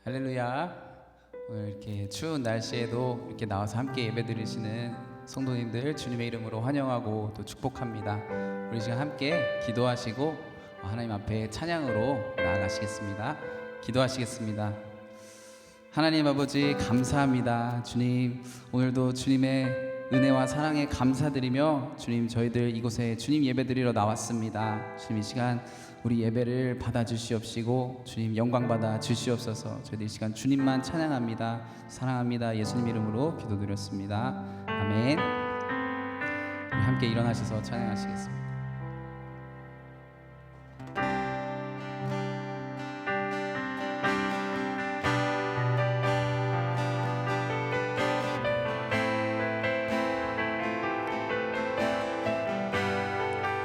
할렐루야. 오늘 이렇게 추운 날씨에도 이렇게 나와서 함께 예배드리시는 성도님들 주님의 이름으로 환영하고 또 축복합니다. 우리 시간 함께 기도하시고 하나님 앞에 찬양으로 나아가시겠습니다. 기도하시겠습니다. 하나님 아버지 감사합니다. 주님, 오늘도 주님의 은혜와 사랑에 감사드리며 주님, 저희들 이곳에 주님 예배드리러 나왔습니다. 주님, 이 시간 우리 예배를 받아주시옵시고 주님 영광 받아 주시옵소서. 저희들 이 시간 주님만 찬양합니다. 사랑합니다. 예수님 이름으로 기도드렸습니다. 아멘. 우리 함께 일어나셔서 찬양하시겠습니다.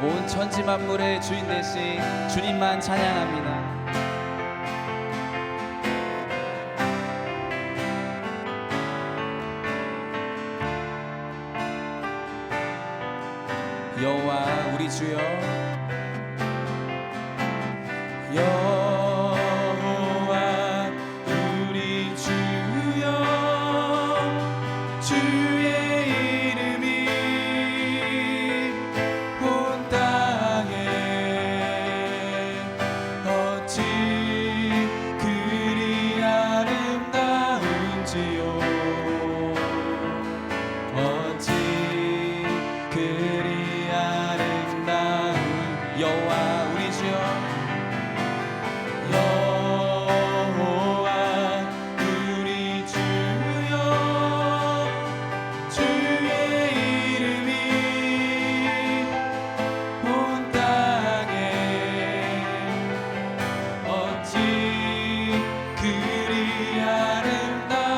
온 천지 만물의 주인 되신 주님만 찬양합니다. 여호와 우리 주여, 여호와 우리 주여, 주의 여호와 우리 주여, 여호와 우리 주여, 주의 이름이 온 땅에 어찌 그리 아름다운지요,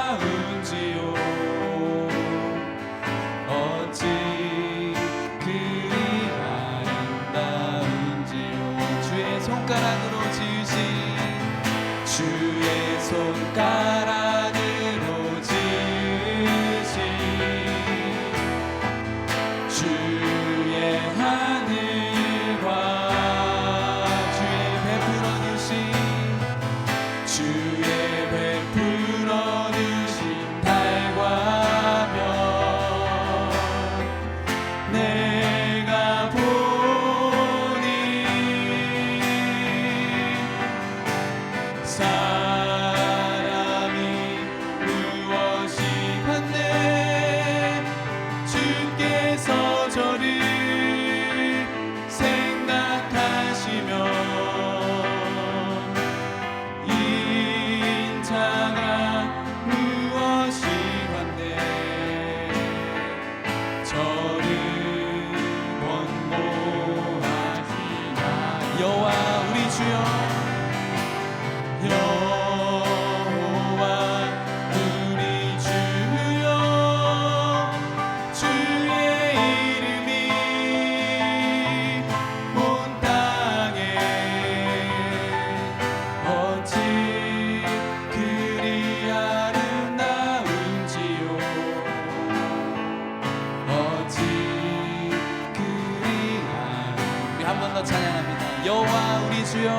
어찌 손가락으로 지으신, 주의 손가락으로 지으신 주의 하늘과 주의 베풀어 주신, 주의 베풀어 주신 달과 별, 내가 사람이 무엇이 받네, 주께서 저를 생각하시며 인자가 무엇이 받네, 저를 권고하시나. 여호와 우리 주여, 여호와 우리 주여, 주의 이름이 온 땅에 어찌 그리 아름다운지요, 어찌 그리 우리 한 번 더 찬양합니다. 여호와 우리 주여,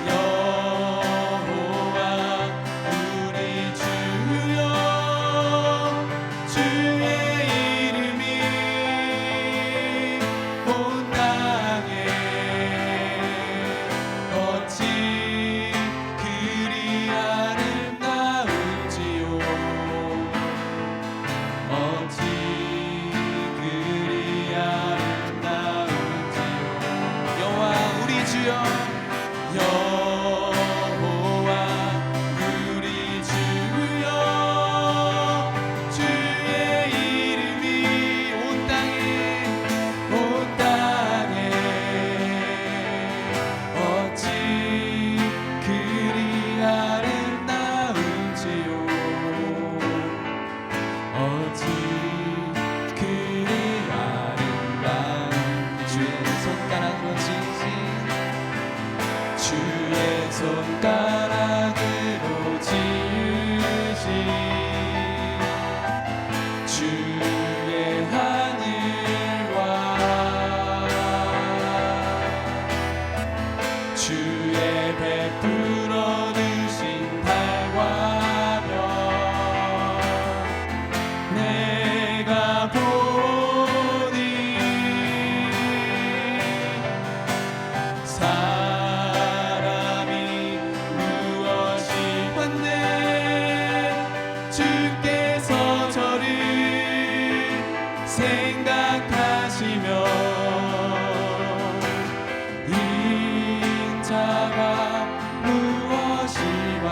여호와 우리 주여, 주의 이름이 온 땅에 어찌 그리 아름다운지요, 어찌 그리 아름다운지요. 여호와 우리 주여, 여호와 우리 주여, 주의 이름이 온 땅에 어찌 그리 아름다운지요, 어찌 그리 아름다운 주의 손가락으로 지으신, 주의 손가락으로 지으신 주의 하늘과 주의 베풀어 주신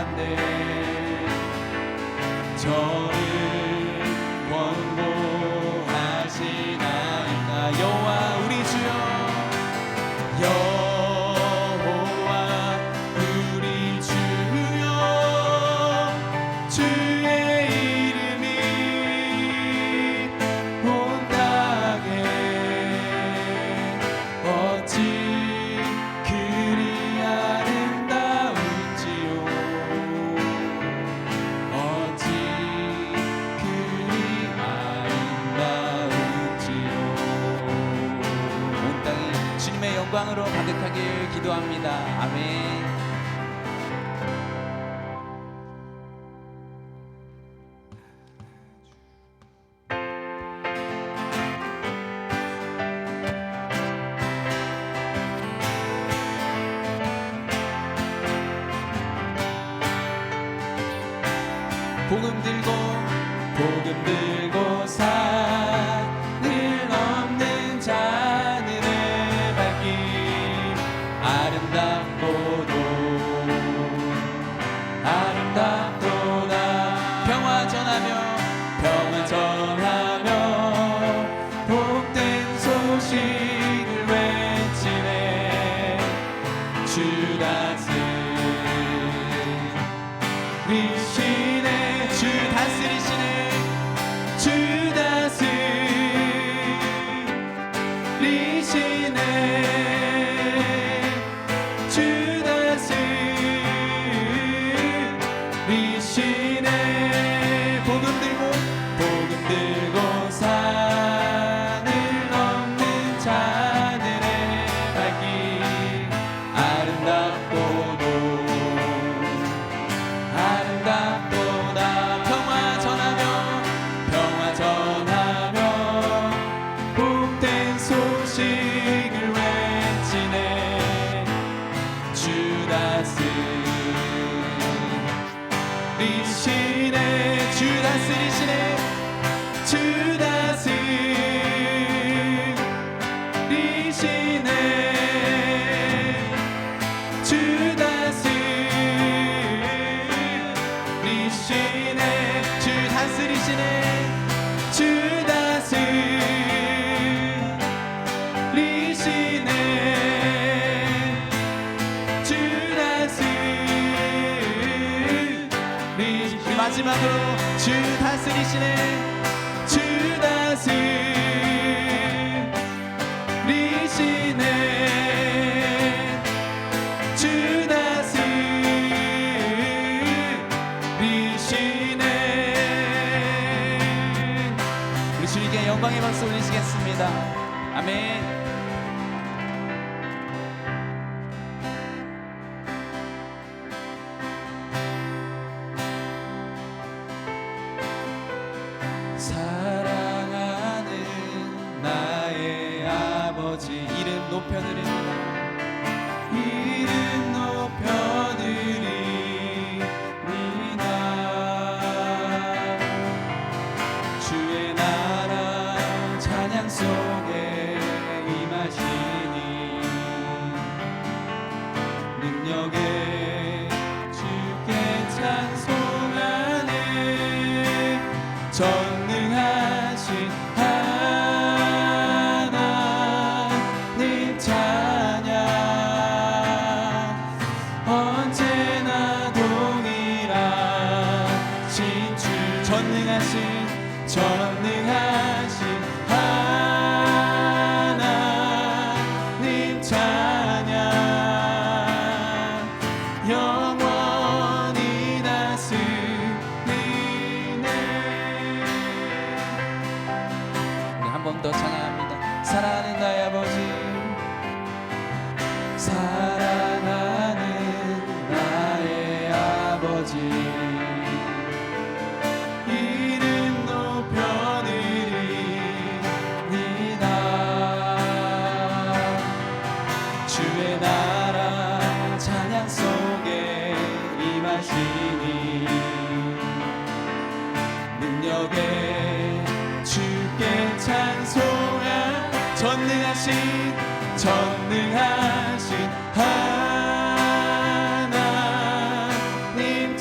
보았네. 저를 권고하시나이다. 여호와 우리 주여, 여호와 우리 주여, 주의 이름이 온 땅에 어찌 그리 아름다운지요. 어찌 그리 아름다운지요. 온 땅이 주님의 영광으로 가득하길 기도합니다. 아멘. 복음 들고 산을 넘는 자들의 발길 아름답도다 평화 전하며 복된 소식을 외치네. 주 다스리시네. 주 다스리시네. 주 다스리시네. 주 다스리시네. 복음 들고 산을 넘는 자들의 발길 아름답도다 평화 전하며 복된 소식을 외치네. 주 다스리시네. 주 다스리시네. 주 다스리시네. 주 다스리시네. 주 다스리시네. 주 다스리시네. 주 다스리시네. 마지막으로 주 다스리시네. 주 다스리시네. 주 다스리시네. 우리 주님께 영광의 박수 올리시겠습니다. 아멘. 사랑하는 나의 아버지 이름 높여드립니다. 이름 높여드립니다. 주의 나라 찬양 속에 임하시니 능력에 주께 찬송하네. 전능하신 하나님 찬양 언제나 동일하신 주 전능하신 하나님 찬양 영원히 다스리네. 우리 한 번 더 찬양합니다. 사랑하는 나의 아버지, 사랑하는 나의 아버지 이름 높여드립니다. 주의 나라 찬양 속에 임하시니 능력에 주께 찬송하 전능하신 하나님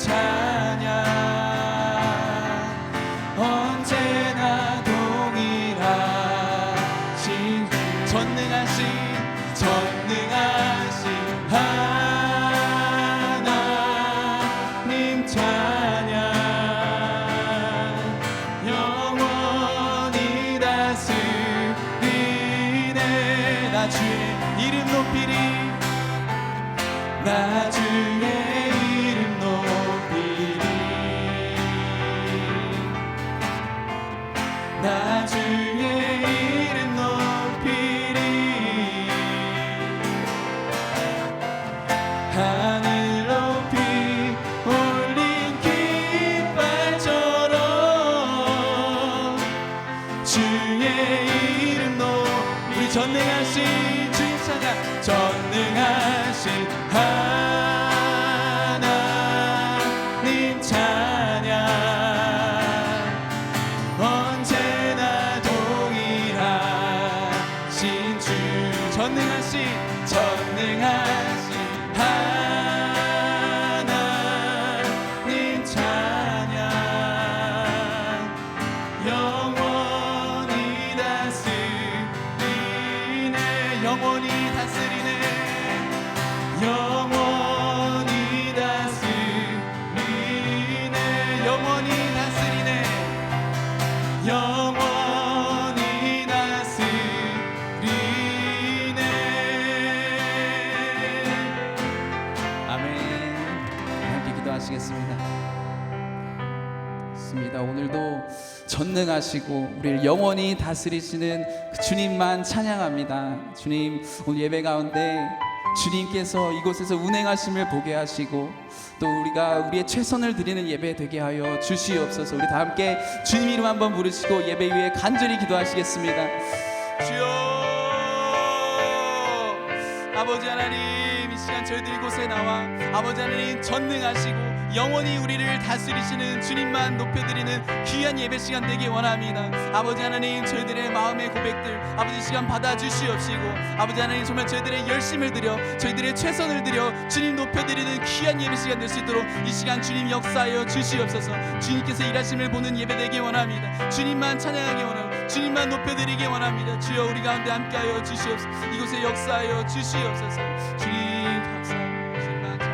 전능하신 주님 찬양 전능하신 하나님 찬양 언제나 동일하신 주 전능하신 하나님 찬양 영원히 다스리네 영원히 다스리네 영원히 다스리네 영원히 다스리네 영원히 다스리네 아멘. 함께 기도하시겠습니다. 좋습니다. 오늘도 전능하시고 우리를 영원히 다스리시는 그 주님만 찬양합니다. 주님 오늘 예배 가운데 주님께서 이곳에서 운행하심을 보게 하시고 또 우리가 우리의 최선을 드리는 예배 되게 하여 주시옵소서. 우리 다 함께 주님 이름 한번 부르시고 예배 위에 간절히 기도하시겠습니다. 주여 아버지 하나님 이 시간 저희들 이곳에 나와 아버지 하나님 전능하시고 영원히 우리를 다스리시는 주님만 높여드리는 귀한 예배 시간 되기 원합니다. 아버지 하나님 저희들의 마음의 고백들 아버지 시간 받아주시옵시고 아버지 하나님 정말 저희들의 열심을 드려 저희들의 최선을 드려 주님 높여드리는 귀한 예배 시간 될 수 있도록 이 시간 주님 역사하여 주시옵소서. 주님께서 일하심을 보는 예배 되기 원합니다. 주님만 찬양하기 원하고 주님만 높여드리기 원합니다. 주여 우리 가운데 함께하여 주시옵소서. 이곳에 역사하여 주시옵소서. 주님 감사합니다. 주님만 찬양합니다.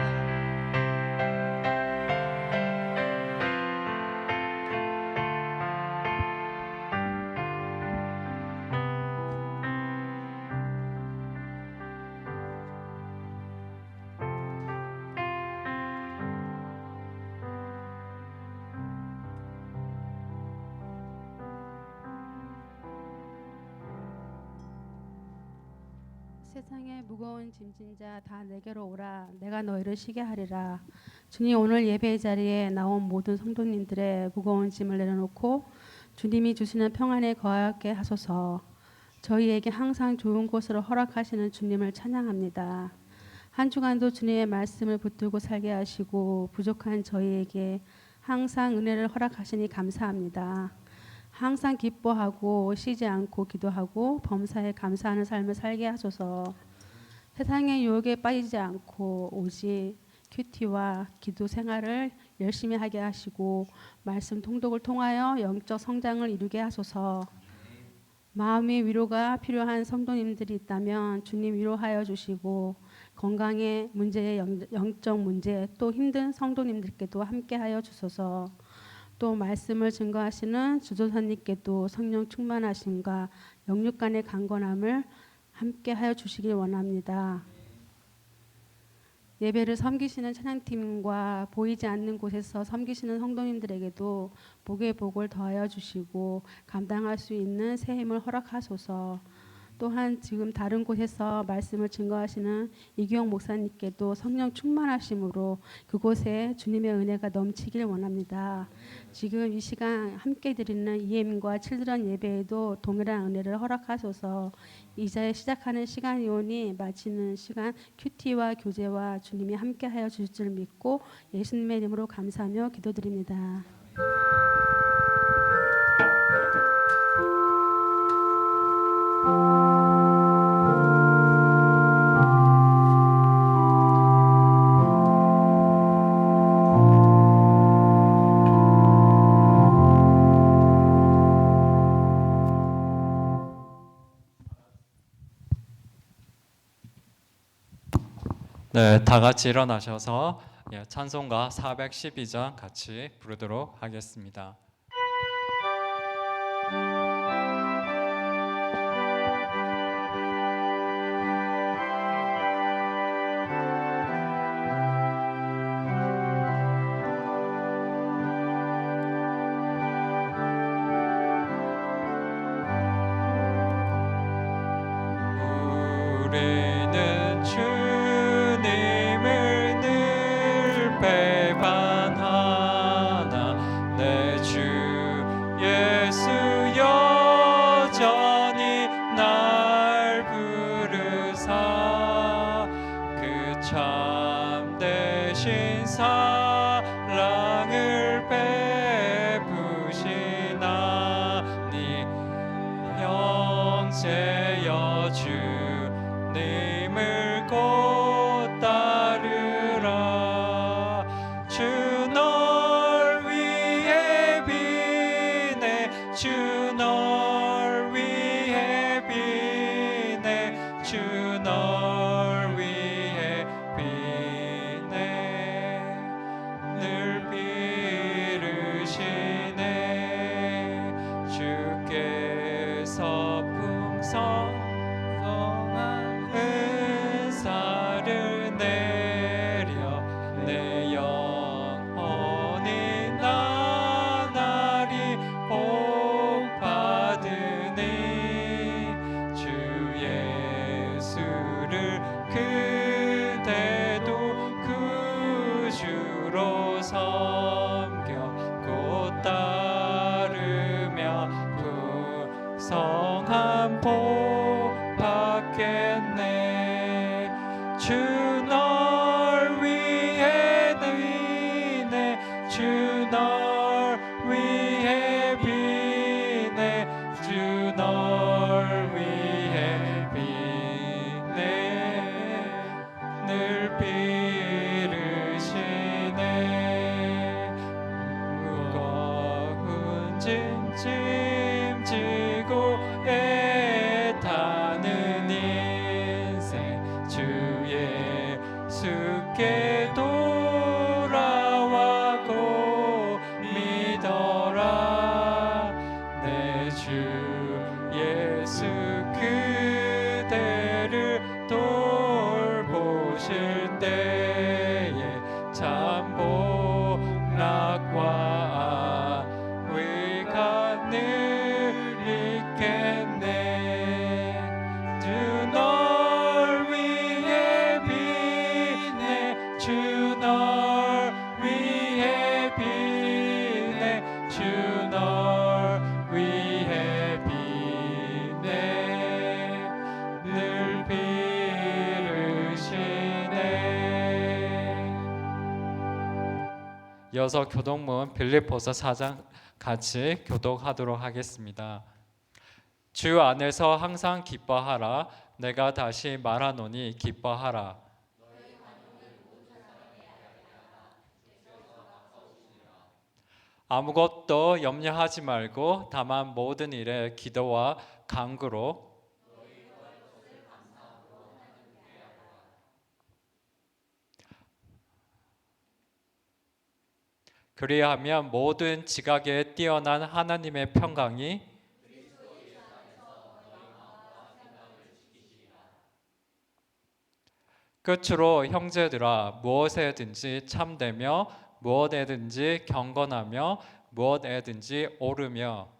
세상의 무거운 짐진 자 다 내게로 오라 내가 너희를 쉬게 하리라. 주님 오늘 예배 자리에 나온 모든 성도님들의 무거운 짐을 내려놓고 주님이 주시는 평안에 거하게 하소서. 저희에게 항상 좋은 곳으로 허락하시는 주님을 찬양합니다. 한 주간도 주님의 말씀을 붙들고 살게 하시고 부족한 저희에게 항상 은혜를 허락하시니 감사합니다. 항상 기뻐하고 쉬지 않고 기도하고 범사에 감사하는 삶을 살게 하소서. 세상의 유혹에 빠지지 않고 오직 큐티와 기도 생활을 열심히 하게 하시고 말씀 통독을 통하여 영적 성장을 이루게 하소서. 마음의 위로가 필요한 성도님들이 있다면 주님 위로하여 주시고 건강의 문제, 영적 문제 또 힘든 성도님들께도 함께하여 주소서. 또 말씀을 증거하시는 주조사님께도 성령 충만하심과 영육 간의 강건함을 함께하여 주시길 원합니다. 예배를 섬기시는 찬양팀과 보이지 않는 곳에서 섬기시는 성도님들에게도 복의 복을 더하여 주시고 감당할 수 있는 새 힘을 허락하소서. 또한 지금 다른 곳에서 말씀을 증거하시는 이규영 목사님께도 성령 충만하심으로 그곳에 주님의 은혜가 넘치길 원합니다. 지금 이 시간 함께 드리는 EM과 칠드런 예배에도 동일한 은혜를 허락하소서. 이제 시작하는 시간이 오니 마치는 시간 큐티와 교제와 주님이 함께하여 주실 줄 믿고 예수님의 이름으로 감사하며 기도드립니다. 네, 다 같이 일어나셔서 찬송가 412장 같이 부르도록 하겠습니다. 우리는 주님을 늘 배반하나 내 주 예수 크신 사랑을 베푸신 하나님 형제여 주님을 곧 따르라. 주 널 위해 비네 주 널 위해 비네 주 널 위해 비네 늘 비르시네 주께서 풍성한 은사를 내려 내 영혼이 나날이 복 받으니 주 예수를 그대도 구주로 섬겨 곧 따르며 풍성한 복 받겠네. 주 널 위해 비네 주 널 위해 비네 주 널 위해 비네 늘 비르시네 무거운 짐 지고 애타는 인생 주 예수께 돌아와고 믿어라. 내 주 예수 그대를 돌보실 때에 참 복락과 안위가 늘 있겠네. 주 널 위해 비네 주 널 위해 비네 주 널 위해 비네 늘 비르시네. 이어서 교독문 빌립보서 4장 같이 교독하도록 하겠습니다. 주 안에서 항상 기뻐하라. 내가 다시 말하노니 기뻐하라. 아무것도 염려하지 말고 다만 모든 일에 기도와 간구로 그리하면 모든 지각에 뛰어난 하나님의 평강이 끝으로 형제들아 무엇에든지 참되며 무엇에든지 경건하며 무엇에든지 옳으며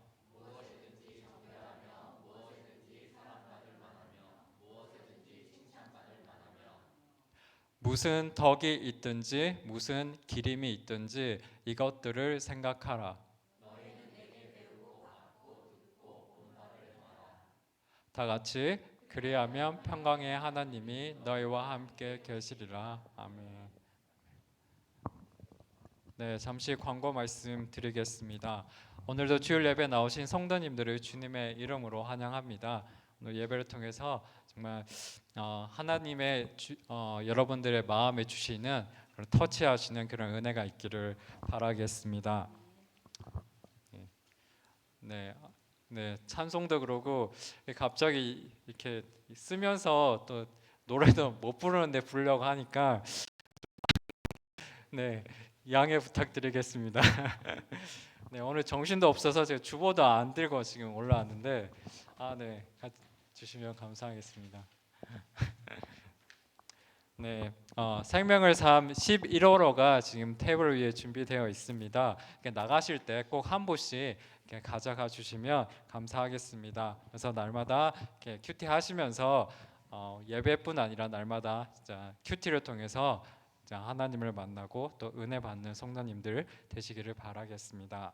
무슨 덕이 있든지 무슨 기림이 있든지 이것들을 생각하라. 다 같이 그리하면 평강의 하나님이 너희와 함께 계시리라. 아멘. 네, 잠시 광고 말씀 드리겠습니다. 오늘도 주일 예배 나오신 성도님들을 주님의 이름으로 환영합니다. 오늘 예배를 통해서 정말 하나님의 여러분들의 마음에 주시는 그런 터치하시는 그런 은혜가 있기를 바라겠습니다. 네, 찬송도 그러고 갑자기 이렇게 쓰면서 또 노래도 못 부르는데 부르려고 하니까 네, 양해 부탁드리겠습니다. 네, 오늘 정신도 없어서 제가 주보도 안 들고 지금 올라왔는데 네, 같이 주시면 감사하겠습니다. 네, 생명을 삶 11호로가 지금 테이블 위에 준비되어 있습니다. 나가실 때 꼭 한 보씩 가져가 주시면 감사하겠습니다. 그래서 날마다 이렇게 큐티 하시면서 예배뿐 아니라 날마다 진짜 큐티를 통해서 하나님을 만나고 또 은혜 받는 성도님들 되시기를 바라겠습니다.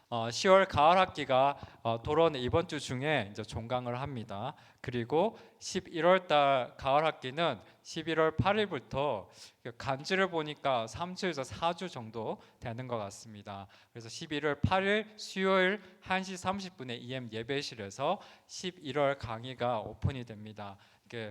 10월 가을 학기가 돌아오는 이번 주 중에 이제 종강을 합니다. 그리고 11월 달 가을 학기는 11월 8일부터 간지를 보니까 3주에서 4주 정도 되는 것 같습니다. 그래서 11월 8일 수요일 1시 30분에 EM 예배실에서 11월 강의가 오픈이 됩니다.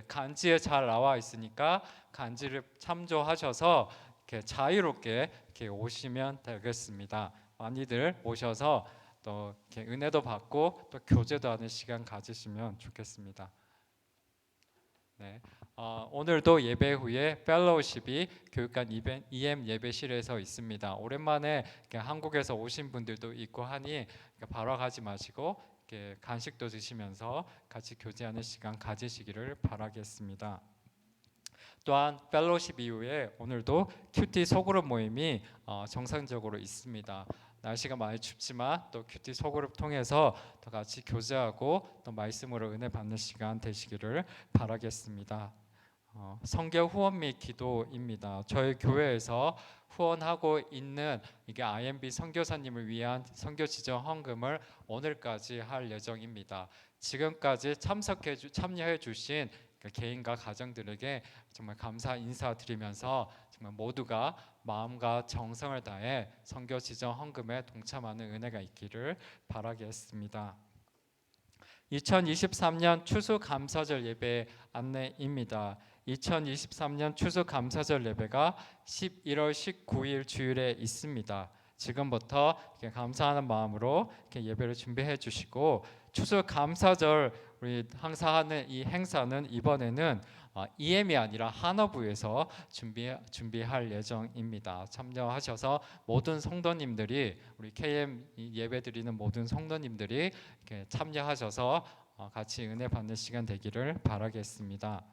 간지에 잘 나와 있으니까 간지를 참조하셔서 이렇게 자유롭게 이렇게 오시면 되겠습니다. 많이들 오셔서 또 이렇게 은혜도 받고 또 교제도 하는 시간 가지시면 좋겠습니다. 네, 오늘도 예배 후에 펠로우십이 교육관 EM 예배실에서 있습니다. 오랜만에 이렇게 한국에서 오신 분들도 있고 하니 바로 가지 마시고 이렇게 간식도 드시면서 같이 교제하는 시간 가지시기를 바라겠습니다. 또한 펠로십 이후에 오늘도 큐티 소그룹 모임이 정상적으로 있습니다. 날씨가 많이 춥지만 또 큐티 소그룹 통해서 더 같이 교제하고 또 말씀으로 은혜 받는 시간 되시기를 바라겠습니다. 성교 후원 및 기도입니다. 저희 교회에서 후원하고 있는 이게 IMB 선교사님을 위한 선교 지정 헌금을 오늘까지 할 예정입니다. 지금까지 참여해 주신 개인과 가정들에게 정말 감사 인사드리면서 정말 모두가 마음과 정성을 다해 선교 지정 헌금에 동참하는 은혜가 있기를 바라겠습니다. 2023년 추수감사절 예배 안내입니다. 2023년 추수감사절 예배가 11월 19일 주일에 있습니다. 지금부터 감사하는 마음으로 예배를 준비해 주시고 추수감사절 우리 항상 하는 이 행사는 이번에는 EM이 아니라 한어부에서 준비할 예정입니다. 참여하셔서 모든 성도님들이 우리 KM 예배드리는 모든 성도님들이 이렇게 참여하셔서 같이 은혜 받는 시간 되기를 바라겠습니다.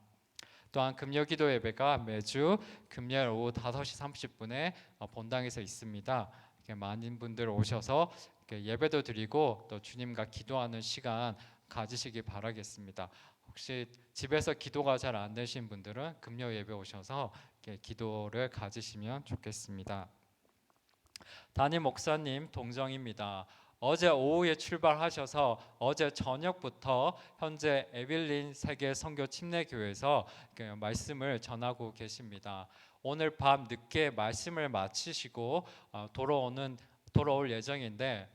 또한 금요기도 예배가 매주 금요일 오후 5시 30분에 본당에서 있습니다. 많은 분들 오셔서 예배도 드리고 또 주님과 기도하는 시간 가지시기 바라겠습니다. 혹시 집에서 기도가 잘 안 되신 분들은 금요 예배 오셔서 기도를 가지시면 좋겠습니다. 담임 목사님 동정입니다. 어제 오후에 출발하셔서 어제 저녁부터 현재 에빌린 세계 선교 침례교회에서 말씀을 전하고 계십니다. 오늘 밤 늦게 말씀을 마치시고 돌아올 예정인데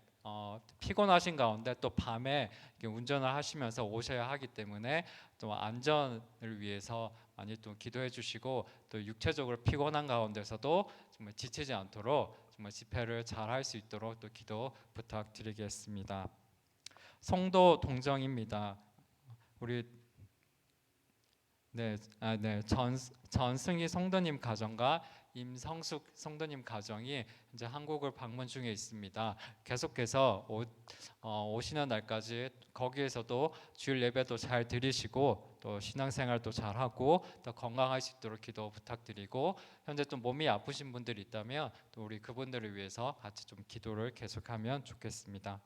피곤하신 가운데 또 밤에 운전을 하시면서 오셔야 하기 때문에 또 안전을 위해서 많이 또 기도해 주시고 또 육체적으로 피곤한 가운데서도 정말 지치지 않도록 정말 집회를 잘 할 수 있도록 또 기도 부탁드리겠습니다. 성도 동정입니다. 우리 전승희 성도님 가정과 임성숙 성도님 가정이 이제 한국을 방문 중에 있습니다. 계속해서 오시는 날까지 거기에서도 주일 예배도 잘 드리시고 또 신앙생활도 잘하고 또 건강할 수 있도록 기도 부탁드리고 현재 좀 몸이 아프신 분들이 있다면 또 우리 그분들을 위해서 같이 좀 기도를 계속하면 좋겠습니다.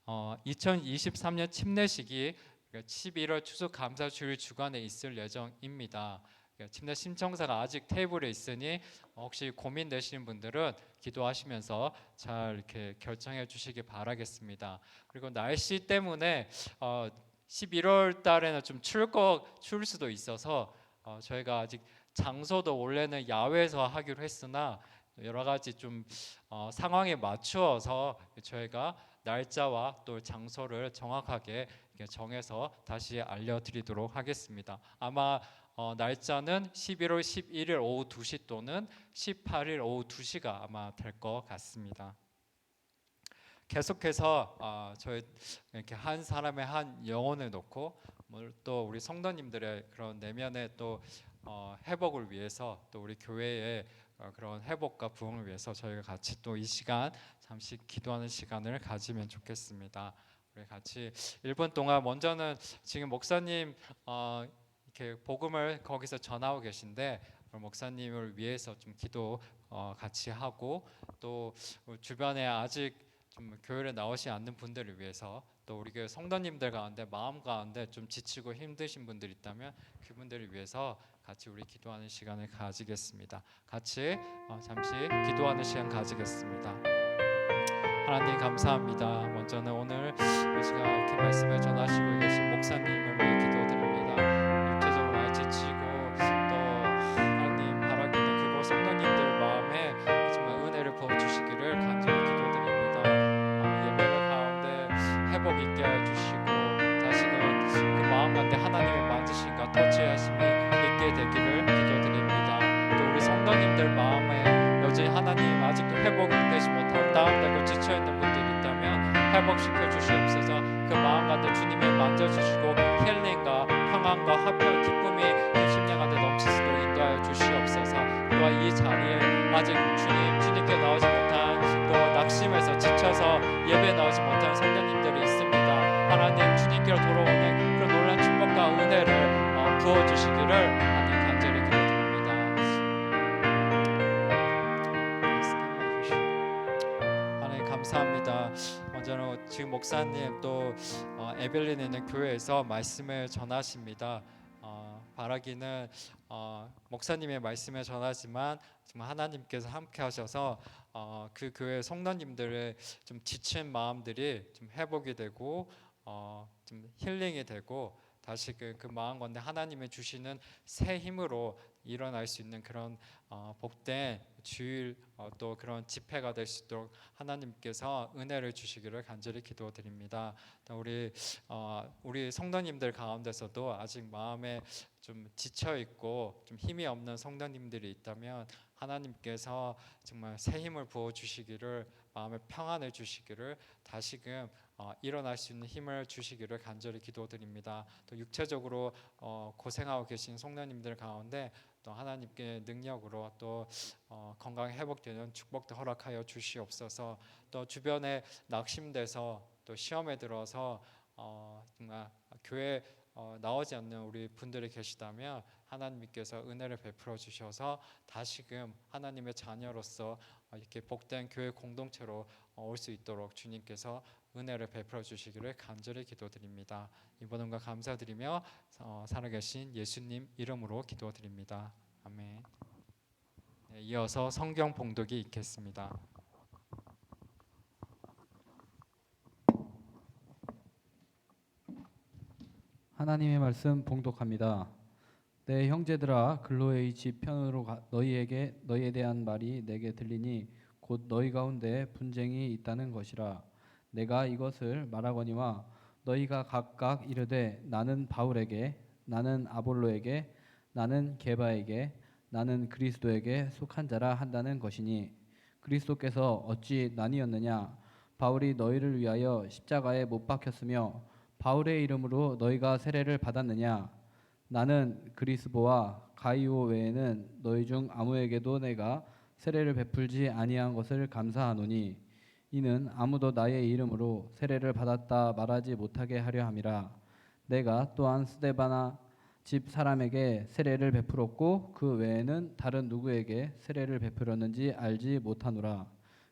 2023년 침례식이 11월 추수감사 주일 주간에 있을 예정입니다. 침례 신청사가 아직 테이블에 있으니 혹시 고민되시는 분들은 기도하시면서 잘 이렇게 결정해 주시기 바라겠습니다. 그리고 날씨 때문에 11월 달에는 좀 추울 수도 있어서 저희가 아직 장소도 원래는 야외에서 하기로 했으나 여러 가지 좀 상황에 맞추어서 저희가 날짜와 또 장소를 정확하게 정해서 다시 알려드리도록 하겠습니다. 아마 날짜는 11월 11일 오후 2시 또는 18일 오후 2시가 아마 될 것 같습니다. 계속해서 저희 이렇게 한 사람의 한 영혼을 놓고 또 우리 성도님들의 그런 내면의 또 회복을 위해서 또 우리 교회의 그런 회복과 부흥을 위해서 저희가 같이 또 이 시간 잠시 기도하는 시간을 가지면 좋겠습니다. 우리 같이 1분 동안 먼저는 지금 목사님 이렇게 복음을 거기서 전하고 계신데 목사님을 위해서 좀 기도 같이 하고 또 주변에 아직 좀 교회에 나오지 않는 분들을 위해서 또 우리 교회 성도님들 가운데 마음 가운데 좀 지치고 힘드신 분들 있다면 그분들을 위해서 같이 우리 기도하는 시간을 가지겠습니다. 같이 잠시 기도하는 시간 가지겠습니다. 하나님 감사합니다. 먼저는 오늘 이 시간 이렇게 말씀을 전하시고 계신 목사님을 위해 기도드립니다. 육체적으로 많이 지치고 또 하나님 바라기는 그곳 성도님들 마음에 정말 은혜를 부어주시기를 간절히 기도드립니다. 예배를 가운데 회복 있게 해주시고 다시금 그 마음 가운데 하나님의 만지심과 터치하심이 있게 되기를 기도드립니다. 또 우리 성도님들 마음에 여전히 하나님 아직도 회복되지 못하고 다운되고 지쳐있는 분들이 있다면 회복시켜 주시옵소서. 그 마음 가운데 주님이 만져주시고 힐링과 평안과 화평 기쁨이 그 심령 가운데 넘치도록 인도하여 주시옵소서. 또한 이 자리에 아직 주님께 나오지 못한 또 낙심해서 지쳐서 예배 나오지 못하는 성도님들이 있습니다. 하나님 주님께로 돌아오는 그런 놀라운 축복과 은혜를 부어주시기를 하나님 간절히 기도드립니다. 하나님 감사합니다. 먼저는 지금 목사님 또 에벨린에 있는 교회에서 말씀을 전하십니다. 바라기는 목사님의 말씀을 전하지만 정말 하나님께서 함께 하셔서 그 교회 성도님들의 좀 지친 마음들이 좀 회복이 되고 좀 힐링이 되고 다시 그 마음 가운데 하나님이 주시는 새 힘으로 일어날 수 있는 그런 복된 주일 또 그런 집회가 될 수 있도록 하나님께서 은혜를 주시기를 간절히 기도드립니다. 우리 성도님들 가운데서도 아직 마음에 좀 지쳐 있고 좀 힘이 없는 성도님들이 있다면 하나님께서 정말 새 힘을 부어 주시기를 마음에 평안을 주시기를 다시금 일어날 수 있는 힘을 주시기를 간절히 기도드립니다. 또 육체적으로 고생하고 계신 성도님들 가운데 또 하나님께 능력으로 또 건강 회복되는 축복도 허락하여 주시옵소서. 또 주변에 낙심돼서 또 시험에 들어서 정말 교회 나오지 않는 우리 분들이 계시다면 하나님께서 은혜를 베풀어 주셔서 다시금 하나님의 자녀로서 이렇게 복된 교회 공동체로 올 수 있도록 주님께서 은혜를 베풀어 주시기를 간절히 기도드립니다. 이번 은과 감사드리며 살아계신 예수님 이름으로 기도드립니다. 아멘. 네, 이어서 성경 봉독이 있겠습니다. 하나님의 말씀 봉독합니다. 내 형제들아 글로의 집 편으로 너희에 대한 말이 내게 들리니 곧 너희 가운데 분쟁이 있다는 것이라. 내가 이것을 말하거니와 너희가 각각 이르되 나는 바울에게, 나는 아볼로에게, 나는 게바에게, 나는 그리스도에게 속한 자라 한다는 것이니 그리스도께서 어찌 나뉘었느냐? 바울이 너희를 위하여 십자가에 못 박혔으며 바울의 이름으로 너희가 세례를 받았느냐? 나는 그리스보와 가이오 외에는 너희 중 아무에게도 내가 세례를 베풀지 아니한 것을 감사하노니 이는 아무도 나의 이름으로 세례를 받았다 말하지 못하게 하려 함이라. 내가 또한 스데바나 집 사람에게 세례를 베풀었고 그 외에는 다른 누구에게 세례를 베풀었는지 알지 못하노라.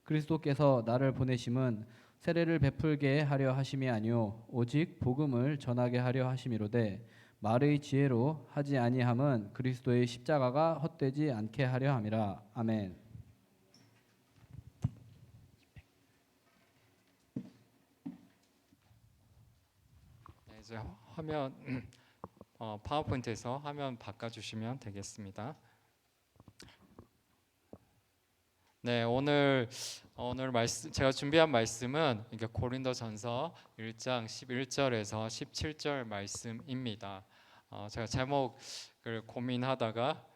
그리스도께서 나를 보내심은 세례를 베풀게 하려 하심이 아니요 오직 복음을 전하게 하려 하심이로되 말의 지혜로 하지 아니함은 그리스도의 십자가가 헛되지 않게 하려 함이라. 아멘. 네, 이제 화면 파워포인트에서 화면 바꿔주시면 되겠습니다. 네, 오늘 말씀 제가 준비한 말씀은 고린도전서 1장 11절에서 17절 말씀입니다. 제가 제목을 고민하다가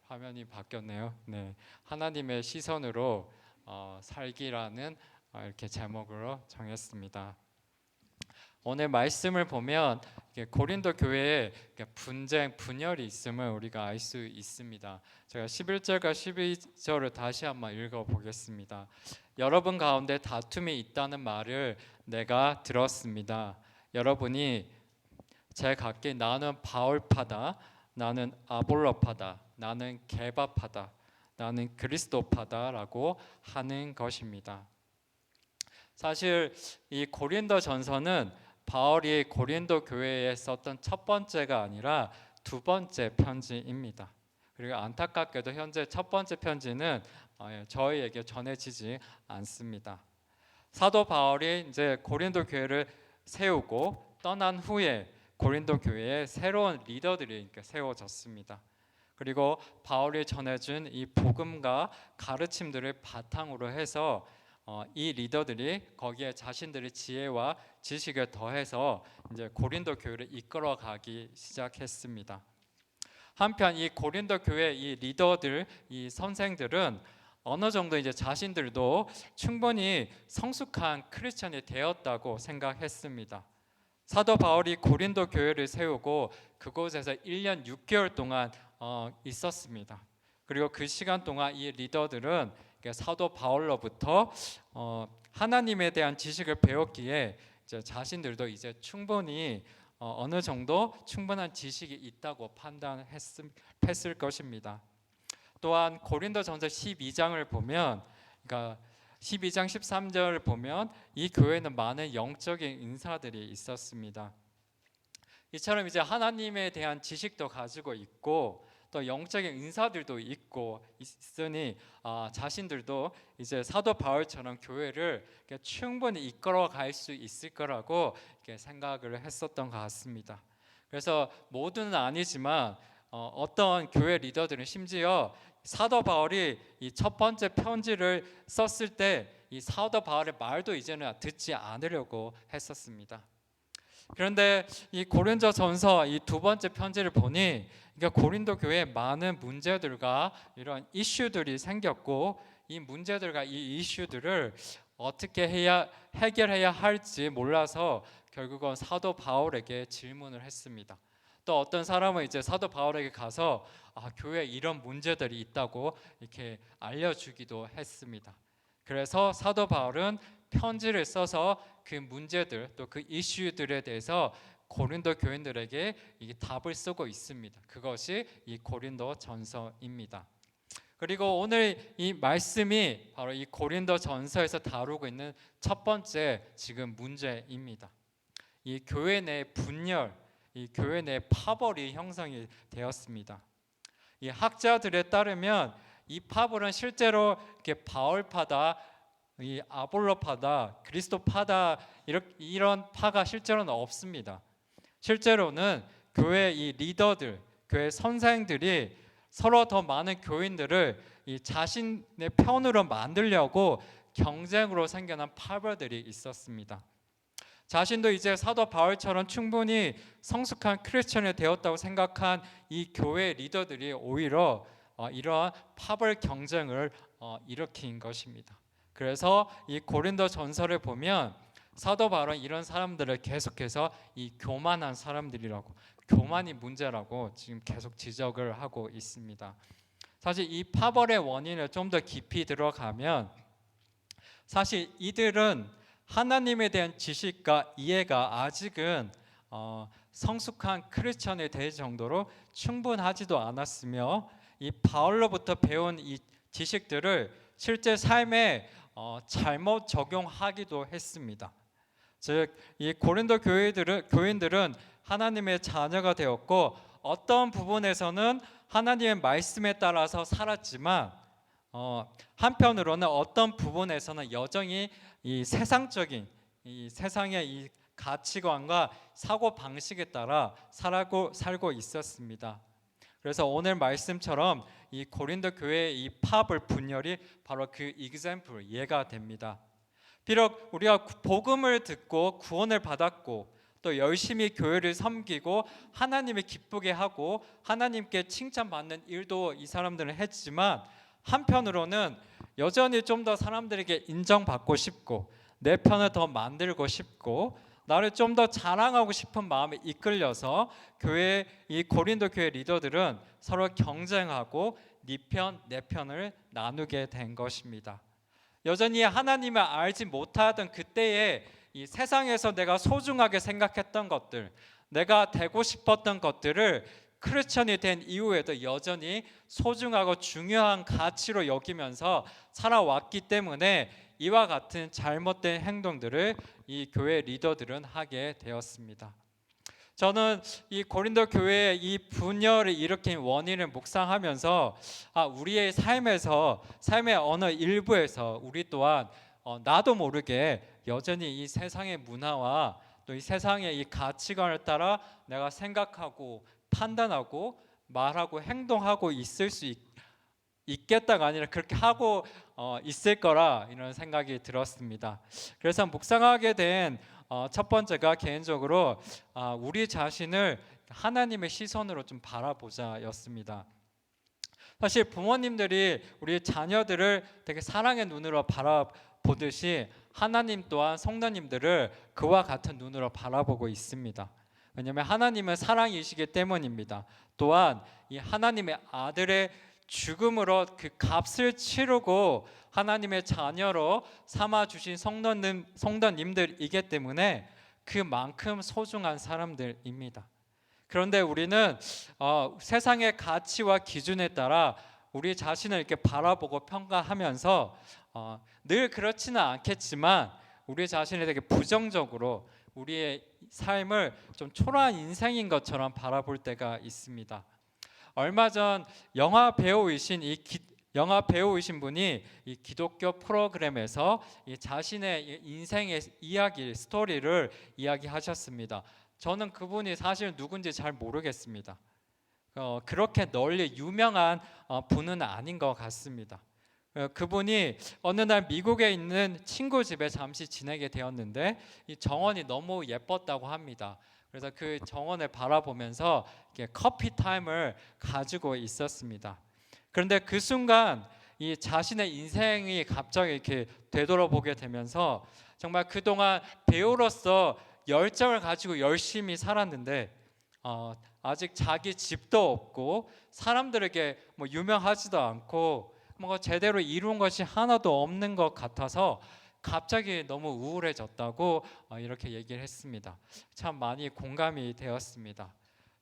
화면이 바뀌었네요. 네, 하나님의 시선으로 살기라는 이렇게 제목으로 정했습니다. 오늘 말씀을 보면 고린도 교회에 분쟁, 분열이 있음을 우리가 알 수 있습니다. 제가 11절과 12절을 다시 한번 읽어보겠습니다. 여러분 가운데 다툼이 있다는 말을 내가 들었습니다. 여러분이 제각기 나는 바울파다, 나는 아볼로파다, 나는 게바파다, 나는 그리스도파다라고 하는 것입니다. 사실 이 고린도전서는 바울이 고린도 교회에 썼던 첫 번째가 아니라 두 번째 편지입니다. 그리고 안타깝게도 현재 첫 번째 편지는 저희에게 전해지지 않습니다. 사도 바울이 이제 고린도 교회를 세우고 떠난 후에 고린도 교회에 새로운 리더들이 세워졌습니다. 그리고 바울이 전해준 이 복음과 가르침들을 바탕으로 해서 이 리더들이 거기에 자신들의 지혜와 지식을 더해서 이제 고린도 교회를 이끌어가기 시작했습니다. 한편 이 고린도 교회 이 리더들, 이 선생들은 어느 정도 이제 자신들도 충분히 성숙한 크리스천이 되었다고 생각했습니다. 사도 바울이 고린도 교회를 세우고 그곳에서 1년 6개월 동안 있었습니다. 그리고 그 시간 동안 이 리더들은 사도 바울로부터 하나님에 대한 지식을 배웠기에 이제 자신들도 이제 충분히 어느 정도 충분한 지식이 있다고 판단했을 것입니다. 또한 고린도전서 12장을 보면, 그러니까 12장 13절을 보면 이 교회는 많은 영적인 인사들이 있었습니다. 이처럼 이제 하나님에 대한 지식도 가지고 있고 또 영적인 인사들도 있고 있으니 자신들도 이제 사도 바울처럼 교회를 충분히 이끌어갈 수 있을 거라고 생각을 했었던 것 같습니다. 그래서 모두는 아니지만 어떤 교회 리더들은 심지어 사도 바울이 이 첫 번째 편지를 썼을 때 이 사도 바울의 말도 이제는 듣지 않으려고 했었습니다. 그런데 이 고린도전서 이 두 번째 편지를 보니 그러니까 고린도 교회에 많은 문제들과 이런 이슈들이 생겼고 이 문제들과 이 이슈들을 어떻게 해결해야 할지 몰라서 결국은 사도 바울에게 질문을 했습니다. 또 어떤 사람은 이제 사도 바울에게 가서 교회에 이런 문제들이 있다고 이렇게 알려주기도 했습니다. 그래서 사도 바울은 편지를 써서 그 문제들 또 그 이슈들에 대해서 고린도 교인들에게 이 답을 쓰고 있습니다. 그것이 이 고린도 전서입니다. 그리고 오늘 이 말씀이 바로 이 고린도 전서에서 다루고 있는 첫 번째 지금 문제입니다. 이 교회 내 분열, 이 교회 내 파벌이 형성이 되었습니다. 이 학자들에 따르면 이 파벌은 실제로 이렇게 바울파다, 이 아볼로파다, 그리스도파다 이런 파가 실제로는 없습니다. 실제로는 교회 이 리더들, 교회 선생들이 서로 더 많은 교인들을 이 자신의 편으로 만들려고 경쟁으로 생겨난 파벌들이 있었습니다. 자신도 이제 사도 바울처럼 충분히 성숙한 크리스천이 되었다고 생각한 이 교회 리더들이 오히려 이러한 파벌 경쟁을 일으킨 것입니다. 그래서 이 고린도 전서를 보면 사도 바울은 이런 사람들을 계속해서 이 교만한 사람들이라고, 교만이 문제라고 지금 계속 지적을 하고 있습니다. 사실 이 파벌의 원인을 좀 더 깊이 들어가면 사실 이들은 하나님에 대한 지식과 이해가 아직은 성숙한 크리스천이 될 정도로 충분하지도 않았으며 이 바울로부터 배운 이 지식들을 실제 삶에 잘못 적용하기도 했습니다. 즉, 이 고린도 교인들은 하나님의 자녀가 되었고 어떤 부분에서는 하나님의 말씀에 따라서 살았지만 한편으로는 어떤 부분에서는 여전히 이 세상적인 이 세상의 이 가치관과 사고 방식에 따라 살고 있었습니다. 그래서 오늘 말씀처럼 이 고린도 교회의 이 파벌 분열이 바로 그 example, 예가 됩니다. 비록 우리가 복음을 듣고 구원을 받았고 또 열심히 교회를 섬기고 하나님을 기쁘게 하고 하나님께 칭찬받는 일도 이 사람들은 했지만 한편으로는 여전히 좀 더 사람들에게 인정받고 싶고 내 편을 더 만들고 싶고 나를 좀 더 자랑하고 싶은 마음에 이끌려서 교회 이 고린도 교회 리더들은 서로 경쟁하고 네 편, 내 편을 나누게 된 것입니다. 여전히 하나님을 알지 못하던 그때에 이 세상에서 내가 소중하게 생각했던 것들, 내가 되고 싶었던 것들을 크리스천이 된 이후에도 여전히 소중하고 중요한 가치로 여기면서 살아왔기 때문에 이와 같은 잘못된 행동들을 이 교회 리더들은 하게 되었습니다. 저는 이 고린도 교회의 이 분열을 일으킨 원인을 묵상하면서 우리의 삶에서 삶의 어느 일부에서 우리 또한 나도 모르게 여전히 이 세상의 문화와 또 이 세상의 이 가치관을 따라 내가 생각하고 판단하고 말하고 행동하고 있을 수 있겠다가 아니라 그렇게 하고 있을 거라 이런 생각이 들었습니다. 그래서 묵상하게 된 첫 번째가 개인적으로 우리 자신을 하나님의 시선으로 좀 바라보자였습니다. 사실 부모님들이 우리 자녀들을 되게 사랑의 눈으로 바라보듯이 하나님 또한 성도님들을 그와 같은 눈으로 바라보고 있습니다. 왜냐하면 하나님은 사랑이시기 때문입니다. 또한 이 하나님의 아들의 죽음으로 그 값을 치르고 하나님의 자녀로 삼아 주신 성도님들이기 때문에 그만큼 소중한 사람들입니다. 그런데 우리는 세상의 가치와 기준에 따라 우리 자신을 이렇게 바라보고 평가하면서 늘 그렇지는 않겠지만 우리 자신을 되게 부정적으로 우리의 삶을 좀 초라한 인생인 것처럼 바라볼 때가 있습니다. 얼마 전 영화 배우이신 분이 이 기독교 프로그램에서 이 자신의 인생의 이야기, 스토리를 이야기하셨습니다. 저는 그분이 사실 누군지 잘 모르겠습니다. 그렇게 널리 유명한 분은 아닌 것 같습니다. 그분이 어느 날 미국에 있는 친구 집에 잠시 지내게 되었는데 이 정원이 너무 예뻤다고 합니다. 그래서 그 정원을 바라보면서 커피 타임을 가지고 있었습니다. 그런데 그 순간 이 자신의 인생이 갑자기 이렇게 되돌아보게 되면서 정말 그동안 배우로서 열정을 가지고 열심히 살았는데 아직 자기 집도 없고 사람들에게 뭐 유명하지도 않고 뭔가 제대로 이룬 것이 하나도 없는 것 같아서 갑자기 너무 우울해졌다고 이렇게 얘기를 했습니다. 참 많이 공감이 되었습니다.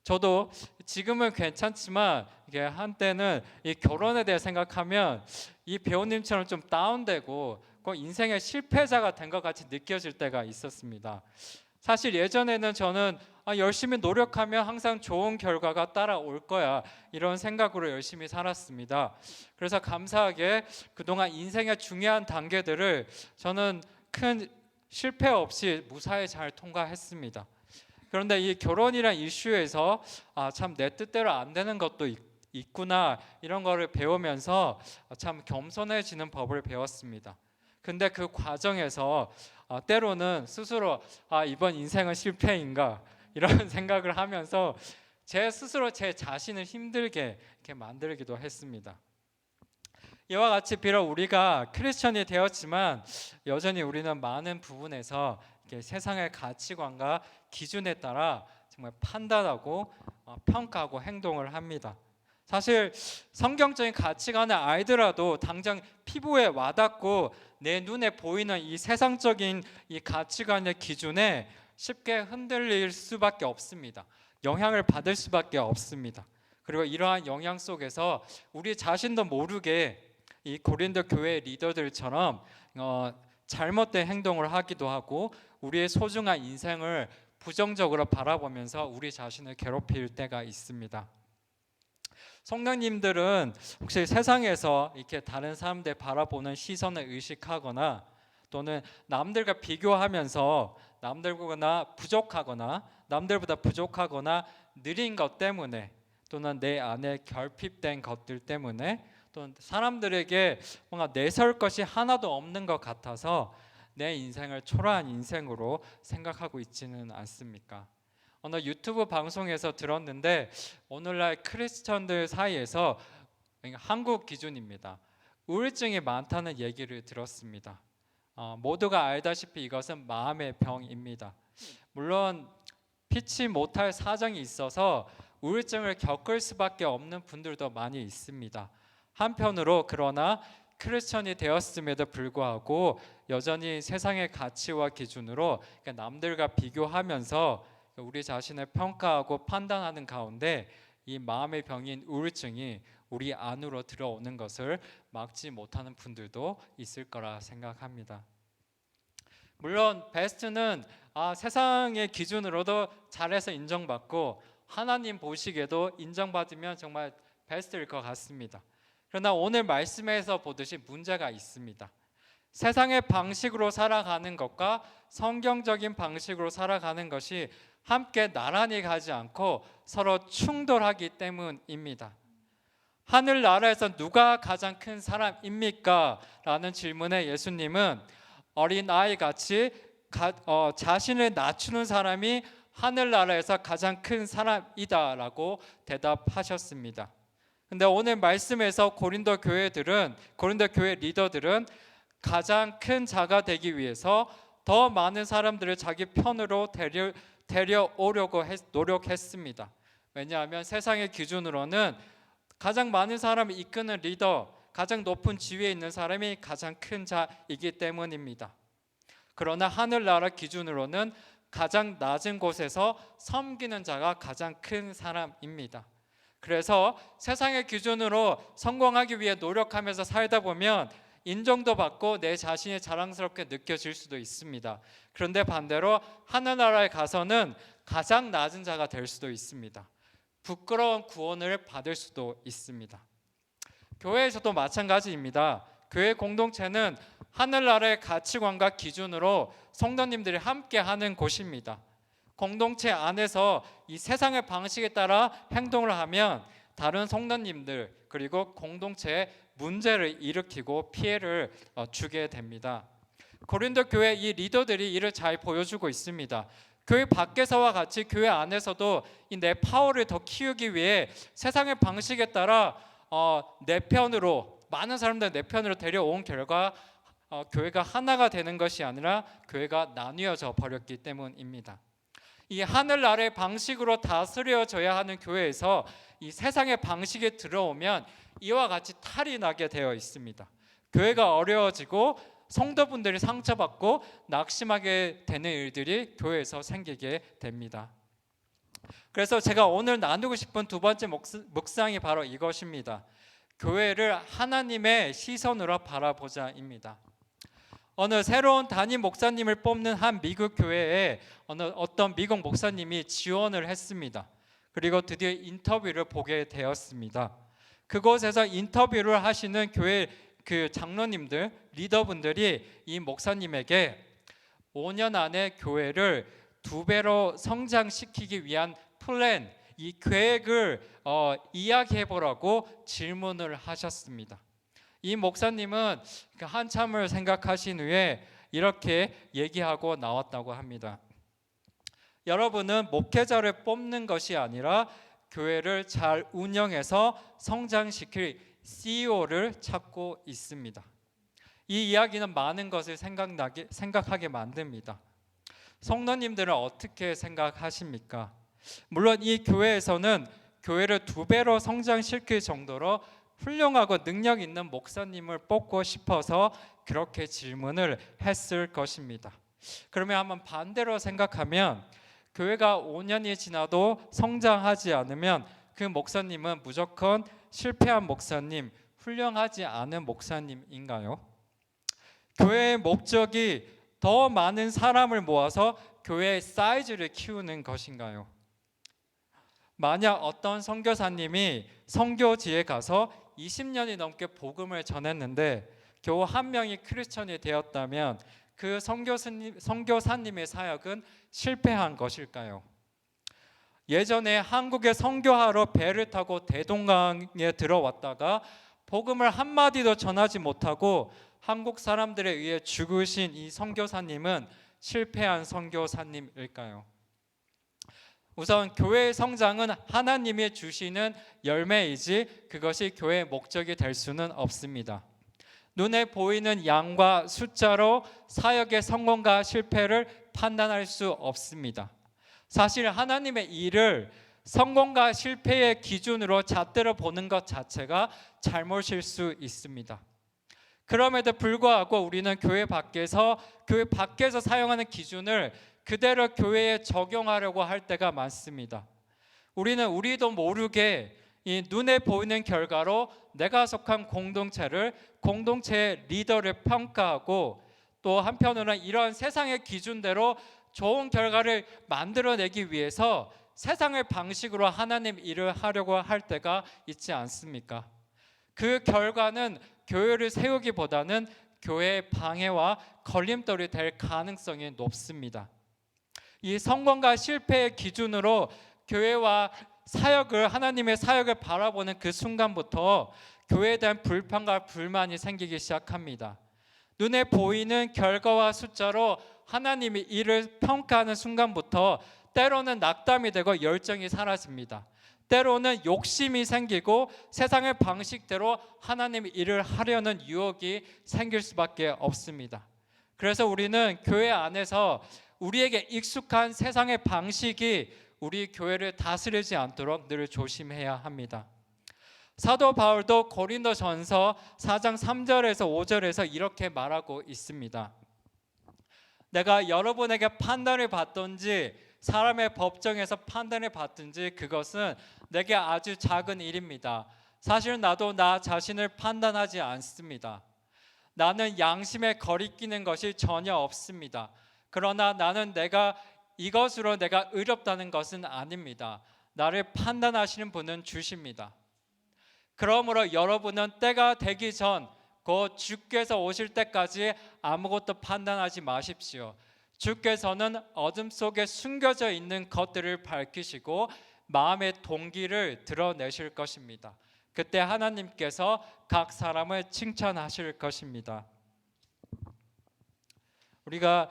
저도 지금은 괜찮지만 이게 한때는 이 결혼에 대해 생각하면 이 배우님처럼 좀 다운되고 인생의 실패자가 된 것 같이 느껴질 때가 있었습니다. 사실 예전에는 저는 열심히 노력하면 항상 좋은 결과가 따라올 거야 이런 생각으로 열심히 살았습니다. 그래서 감사하게 그동안 인생의 중요한 단계들을 저는 큰 실패 없이 무사히 잘 통과했습니다. 그런데 이 결혼이란 이슈에서 참 내 뜻대로 안 되는 것도 있구나 이런 거를 배우면서 참 겸손해지는 법을 배웠습니다. 근데 그 과정에서 때로는 스스로 이번 인생은 실패인가 이런 생각을 하면서 제 스스로 제 자신을 힘들게 이렇게 만들기도 했습니다. 이와 같이 비록 우리가 크리스천이 되었지만 여전히 우리는 많은 부분에서 이렇게 세상의 가치관과 기준에 따라 정말 판단하고 평가하고 행동을 합니다. 사실 성경적인 가치관을 알더라도 당장 피부에 와닿고 내 눈에 보이는 이 세상적인 이 가치관의 기준에 쉽게 흔들릴 수밖에 없습니다. 영향을 받을 수밖에 없습니다. 그리고 이러한 영향 속에서 우리 자신도 모르게 이 고린도 교회 리더들처럼 잘못된 행동을 하기도 하고 우리의 소중한 인생을 부정적으로 바라보면서 우리 자신을 괴롭힐 때가 있습니다. 성도님들은 혹시 세상에서 이렇게 다른 사람들 바라보는 시선을 의식하거나 또는 남들과 비교하면서 남들보다 부족하거나 느린 것 때문에 또는 내 안에 결핍된 것들 때문에 또는 사람들에게 뭔가 내세울 것이 하나도 없는 것 같아서 내 인생을 초라한 인생으로 생각하고 있지는 않습니까? 어느 유튜브 방송에서 들었는데 오늘날 크리스천들 사이에서 한국 기준입니다. 우울증이 많다는 얘기를 들었습니다. 모두가 알다시피 이것은 마음의 병입니다. 물론 피치 못할 사정이 있어서 우울증을 겪을 수밖에 없는 분들도 많이 있습니다. 한편으로 그러나 크리스천이 되었음에도 불구하고 여전히 세상의 가치와 기준으로 남들과 비교하면서 우리 자신을 평가하고 판단하는 가운데 이 마음의 병인 우울증이 우리 안으로 들어오는 것을 막지 못하는 분들도 있을 거라 생각합니다. 물론 베스트는 세상의 기준으로도 잘해서 인정받고 하나님 보시기에도 인정받으면 정말 베스트일 것 같습니다. 그러나 오늘 말씀에서 보듯이 문제가 있습니다. 세상의 방식으로 살아가는 것과 성경적인 방식으로 살아가는 것이 함께 나란히 가지 않고 서로 충돌하기 때문입니다. 하늘나라에서 누가 가장 큰 사람입니까? 라는 질문에 예수님은 어린아이같이 자신을 낮추는 사람이 하늘나라에서 가장 큰 사람이다 라고 대답하셨습니다. 근데 오늘 말씀에서 고린도 교회 리더들은 가장 큰 자가 되기 위해서 더 많은 사람들을 자기 편으로 데려오려고 노력했습니다. 왜냐하면 세상의 기준으로는 가장 많은 사람을 이끄는 리더, 가장 높은 지위에 있는 사람이 가장 큰 자이기 때문입니다. 그러나 하늘나라 기준으로는 가장 낮은 곳에서 섬기는 자가 가장 큰 사람입니다. 그래서 세상의 기준으로 성공하기 위해 노력하면서 살다 보면 인정도 받고 내 자신이 자랑스럽게 느껴질 수도 있습니다. 그런데 반대로 하늘나라에 가서는 가장 낮은 자가 될 수도 있습니다. 부끄러운 구원을 받을 수도 있습니다. 교회에서도 마찬가지입니다. 교회 공동체는 하늘나라의 가치관과 기준으로 성도님들이 함께 하는 곳입니다. 공동체 안에서 이 세상의 방식에 따라 행동을 하면 다른 성도님들 그리고 공동체에 문제를 일으키고 피해를 주게 됩니다. 고린도 교회 이 리더들이 이를 잘 보여주고 있습니다. 교회 밖에서와 같이 교회 안에서도 이 내 파워를 더 키우기 위해 세상의 방식에 따라 내 편으로 많은 사람들 내 편으로 데려온 결과 교회가 하나가 되는 것이 아니라 교회가 나뉘어져 버렸기 때문입니다. 이 하늘나라의 방식으로 다스려져야 하는 교회에서 이 세상의 방식에 들어오면 이와 같이 탈이 나게 되어 있습니다. 교회가 어려워지고 성도분들이 상처받고 낙심하게 되는 일들이 교회에서 생기게 됩니다. 그래서 제가 오늘 나누고 싶은 두 번째 묵상이 바로 이것입니다. 교회를 하나님의 시선으로 바라보자입니다. 어느 새로운 담임 목사님을 뽑는 한 미국 교회에 어떤 미국 목사님이 지원을 했습니다. 그리고 드디어 인터뷰를 보게 되었습니다. 그곳에서 인터뷰를 하시는 교회 그 장로님들, 리더분들이 이 목사님에게 5년 안에 교회를 2배로 성장시키기 위한 플랜, 이 계획을 이야기해 보라고 질문을 하셨습니다. 이 목사님은 한참을 생각하신 후에 이렇게 얘기하고 나왔다고 합니다. 여러분은 목회자를 뽑는 것이 아니라 교회를 잘 운영해서 성장시킬 CEO를 찾고 있습니다. 이 이야기는 많은 것을 생각하게 만듭니다. 성도님들은 어떻게 생각하십니까? 물론 이 교회에서는 교회를 2배로 성장시킬 정도로 훌륭하고 능력 있는 목사님을 뽑고 싶어서 그렇게 질문을 했을 것입니다. 그러면 한번 반대로 생각하면 교회가 5년이 지나도 성장하지 않으면 그 목사님은 무조건 실패한 목사님, 훌륭하지 않은 목사님인가요? 교회의 목적이 더 많은 사람을 모아서 교회의 사이즈를 키우는 것인가요? 만약 어떤 선교사님이 선교지에 가서 20년이 넘게 복음을 전했는데 겨우 한 명이 크리스천이 되었다면 그 선교사님의 사역은 실패한 것일까요? 예전에 한국에 선교하러 배를 타고 대동강에 들어왔다가 복음을 한마디도 전하지 못하고 한국 사람들에 의해 죽으신 이 선교사님은 실패한 선교사님일까요? 우선 교회의 성장은 하나님이 주시는 열매이지 그것이 교회의 목적이 될 수는 없습니다. 눈에 보이는 양과 숫자로 사역의 성공과 실패를 판단할 수 없습니다. 사실 하나님의 일을 성공과 실패의 기준으로 잣대로 보는 것 자체가 잘못일 수 있습니다. 그럼에도 불구하고 우리는 교회 밖에서 사용하는 기준을 그대로 교회에 적용하려고 할 때가 많습니다. 우리도 모르게 이 눈에 보이는 결과로 내가 속한 공동체의 리더를 평가하고 또 한편으로는 이런 세상의 기준대로 좋은 결과를 만들어내기 위해서 세상의 방식으로 하나님 일을 하려고 할 때가 있지 않습니까? 그 결과는 교회를 세우기보다는 교회의 방해와 걸림돌이 될 가능성이 높습니다. 이 성공과 실패의 기준으로 교회와 사역을, 하나님의 사역을 바라보는 그 순간부터 교회에 대한 불평과 불만이 생기기 시작합니다. 눈에 보이는 결과와 숫자로 하나님이 일을 평가하는 순간부터 때로는 낙담이 되고 열정이 사라집니다. 때로는 욕심이 생기고 세상의 방식대로 하나님의 일을 하려는 유혹이 생길 수밖에 없습니다. 그래서 우리는 교회 안에서 우리에게 익숙한 세상의 방식이 우리 교회를 다스리지 않도록 늘 조심해야 합니다. 사도 바울도 고린도전서 4장 3절에서 5절에서 이렇게 말하고 있습니다. 내가 여러분에게 판단을 받든지 사람의 법정에서 판단을 받든지 그것은 내게 아주 작은 일입니다. 사실 나도 나 자신을 판단하지 않습니다. 나는 양심에 거리끼는 것이 전혀 없습니다. 그러나 나는 이것으로 내가 의롭다는 것은 아닙니다. 나를 판단하시는 분은 주십니다. 그러므로 여러분은 때가 되기 전 곧 주께서 오실 때까지 아무것도 판단하지 마십시오. 주께서는 어둠 속에 숨겨져 있는 것들을 밝히시고 마음의 동기를 드러내실 것입니다. 그때 하나님께서 각 사람을 칭찬하실 것입니다. 우리가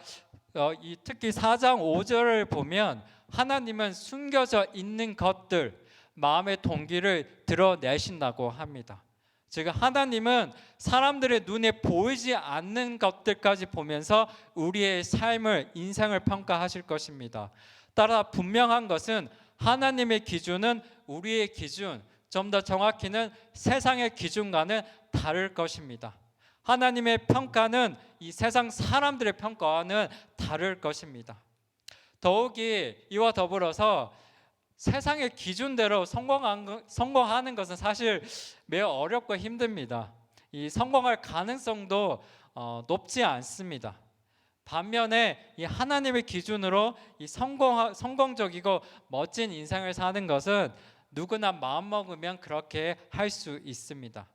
특히 4장 5절을 보면 하나님은 숨겨져 있는 것들, 마음의 동기를 드러내신다고 합니다. 즉 하나님은 사람들의 눈에 보이지 않는 것들까지 보면서 우리의 삶을, 인생을 평가하실 것입니다. 따라 분명한 것은 하나님의 기준은 우리의 기준, 좀 더 정확히는 세상의 기준과는 다를 것입니다. 하나님의 평가는 이 세상 사람들의 평가와는 다를 것입니다. 더욱이 이와 더불어서 세상의 기준대로 성공하는 것은 사실 매우 어렵고 힘듭니다. 이 성공할 가능성도 높지 않습니다. 반면에 이 하나님의 기준으로 이 성공적이고 멋진 인생을 사는 것은 누구나 마음먹으면 그렇게 할 수 있습니다.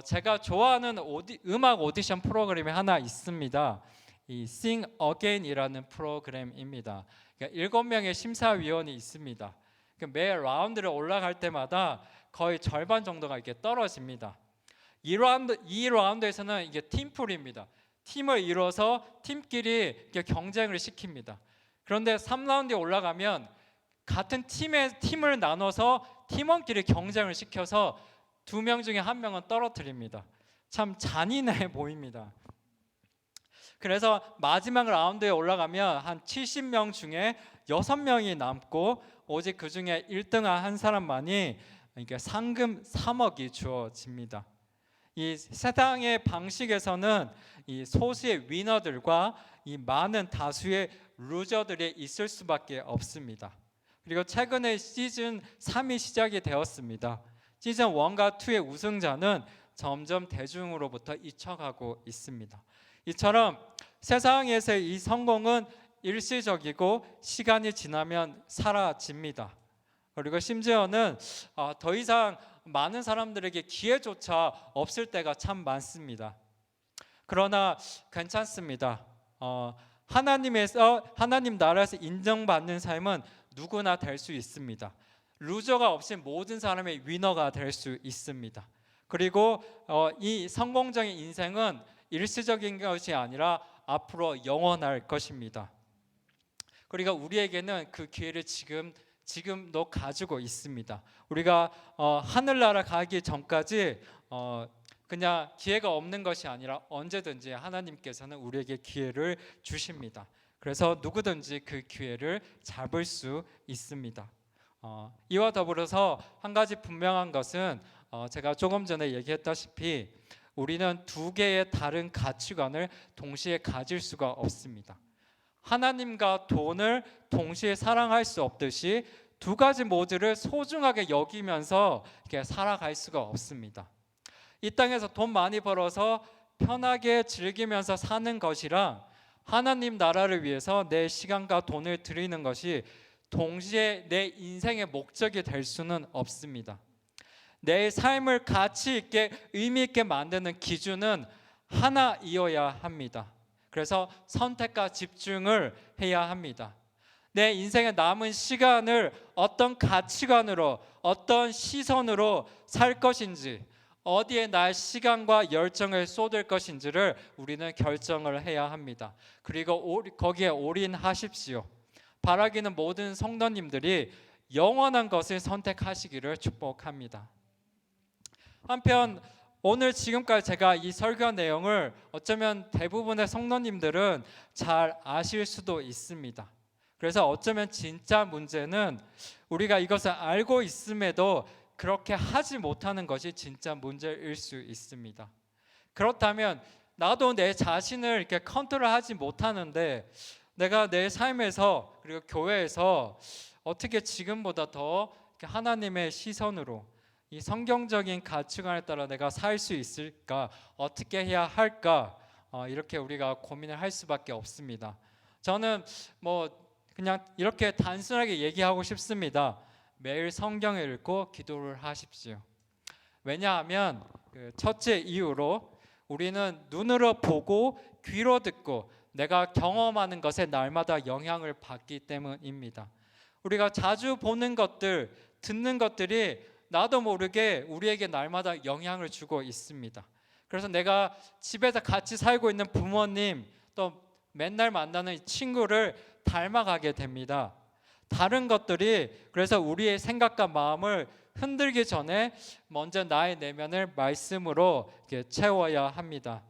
제가 좋아하는 음악 오디션 프로그램이 하나 있습니다. 이 Sing Again이라는 프로그램입니다. 그러니까 7명의 심사위원이 있습니다. 매 라운드를 올라갈 때마다 거의 절반 정도가 이렇게 떨어집니다. 2라운드에서는 이게 팀플입니다. 팀을 이뤄서 팀끼리 경쟁을 시킵니다. 그런데 3라운드에 올라가면 같은 팀을 나눠서 팀원끼리 경쟁을 시켜서 2명 중에 1명은 떨어뜨립니다. 참 잔인해 보입니다. 그래서 마지막 라운드에 올라가면 한 70명 중에 6명이 남고 오직 그 중에 1등한 한 사람만이 상금 3억이 주어집니다. 이 세상의 방식에서는 이 소수의 위너들과 이 많은 다수의 루저들이 있을 수밖에 없습니다. 그리고 최근에 시즌 3이 시작이 되었습니다. 시즌 1과 2의 우승자는 점점 대중으로부터 잊혀가고 있습니다. 이처럼 세상에서의 이 성공은 일시적이고 시간이 지나면 사라집니다. 그리고 심지어는 더 이상 많은 사람들에게 기회조차 없을 때가 참 많습니다. 그러나 괜찮습니다. 하나님 나라에서 인정받는 삶은 누구나 될 수 있습니다. 루저가 없이 모든 사람의 위너가 될 수 있습니다. 그리고 이 성공적인 인생은 일시적인 것이 아니라 앞으로 영원할 것입니다. 그리고 우리에게는 그 기회를 지금도 가지고 있습니다. 우리가 하늘나라 가기 전까지 그냥 기회가 없는 것이 아니라 언제든지 하나님께서는 우리에게 기회를 주십니다. 그래서 누구든지 그 기회를 잡을 수 있습니다. 이와 더불어서 한 가지 분명한 것은 제가 조금 전에 얘기했다시피 우리는 2개의 다른 가치관을 동시에 가질 수가 없습니다. 하나님과 돈을 동시에 사랑할 수 없듯이 2가지 모두를 소중하게 여기면서 이렇게 살아갈 수가 없습니다. 이 땅에서 돈 많이 벌어서 편하게 즐기면서 사는 것이랑 하나님 나라를 위해서 내 시간과 돈을 드리는 것이 동시에 내 인생의 목적이 될 수는 없습니다. 내 삶을 가치 있게 의미 있게 만드는 기준은 하나이어야 합니다. 그래서 선택과 집중을 해야 합니다. 내 인생의 남은 시간을 어떤 가치관으로, 어떤 시선으로 살 것인지, 어디에 나의 시간과 열정을 쏟을 것인지를 우리는 결정을 해야 합니다. 그리고 거기에 올인하십시오. 바라기는 모든 성도님들이 영원한 것을 선택하시기를 축복합니다. 한편 오늘 지금까지 제가 이 설교 내용을 어쩌면 대부분의 성도님들은 잘 아실 수도 있습니다. 그래서 어쩌면 진짜 문제는 우리가 이것을 알고 있음에도 그렇게 하지 못하는 것이 진짜 문제일 수 있습니다. 그렇다면 나도 내 자신을 이렇게 컨트롤하지 못하는데 내가 내 삶에서 그리고 교회에서 어떻게 지금보다 더 하나님의 시선으로 이 성경적인 가치관에 따라 내가 살 수 있을까? 어떻게 해야 할까? 이렇게 우리가 고민을 할 수밖에 없습니다. 저는 그냥 이렇게 단순하게 얘기하고 싶습니다. 매일 성경을 읽고 기도를 하십시오. 왜냐하면 첫째 이유로 우리는 눈으로 보고 귀로 듣고 내가 경험하는 것에 날마다 영향을 받기 때문입니다. 우리가 자주 보는 것들, 듣는 것들이 나도 모르게 우리에게 날마다 영향을 주고 있습니다. 그래서 내가 집에서 같이 살고 있는 부모님, 또 맨날 만나는 친구를 닮아가게 됩니다. 다른 것들이 그래서 우리의 생각과 마음을 흔들기 전에 먼저 나의 내면을 말씀으로 채워야 합니다.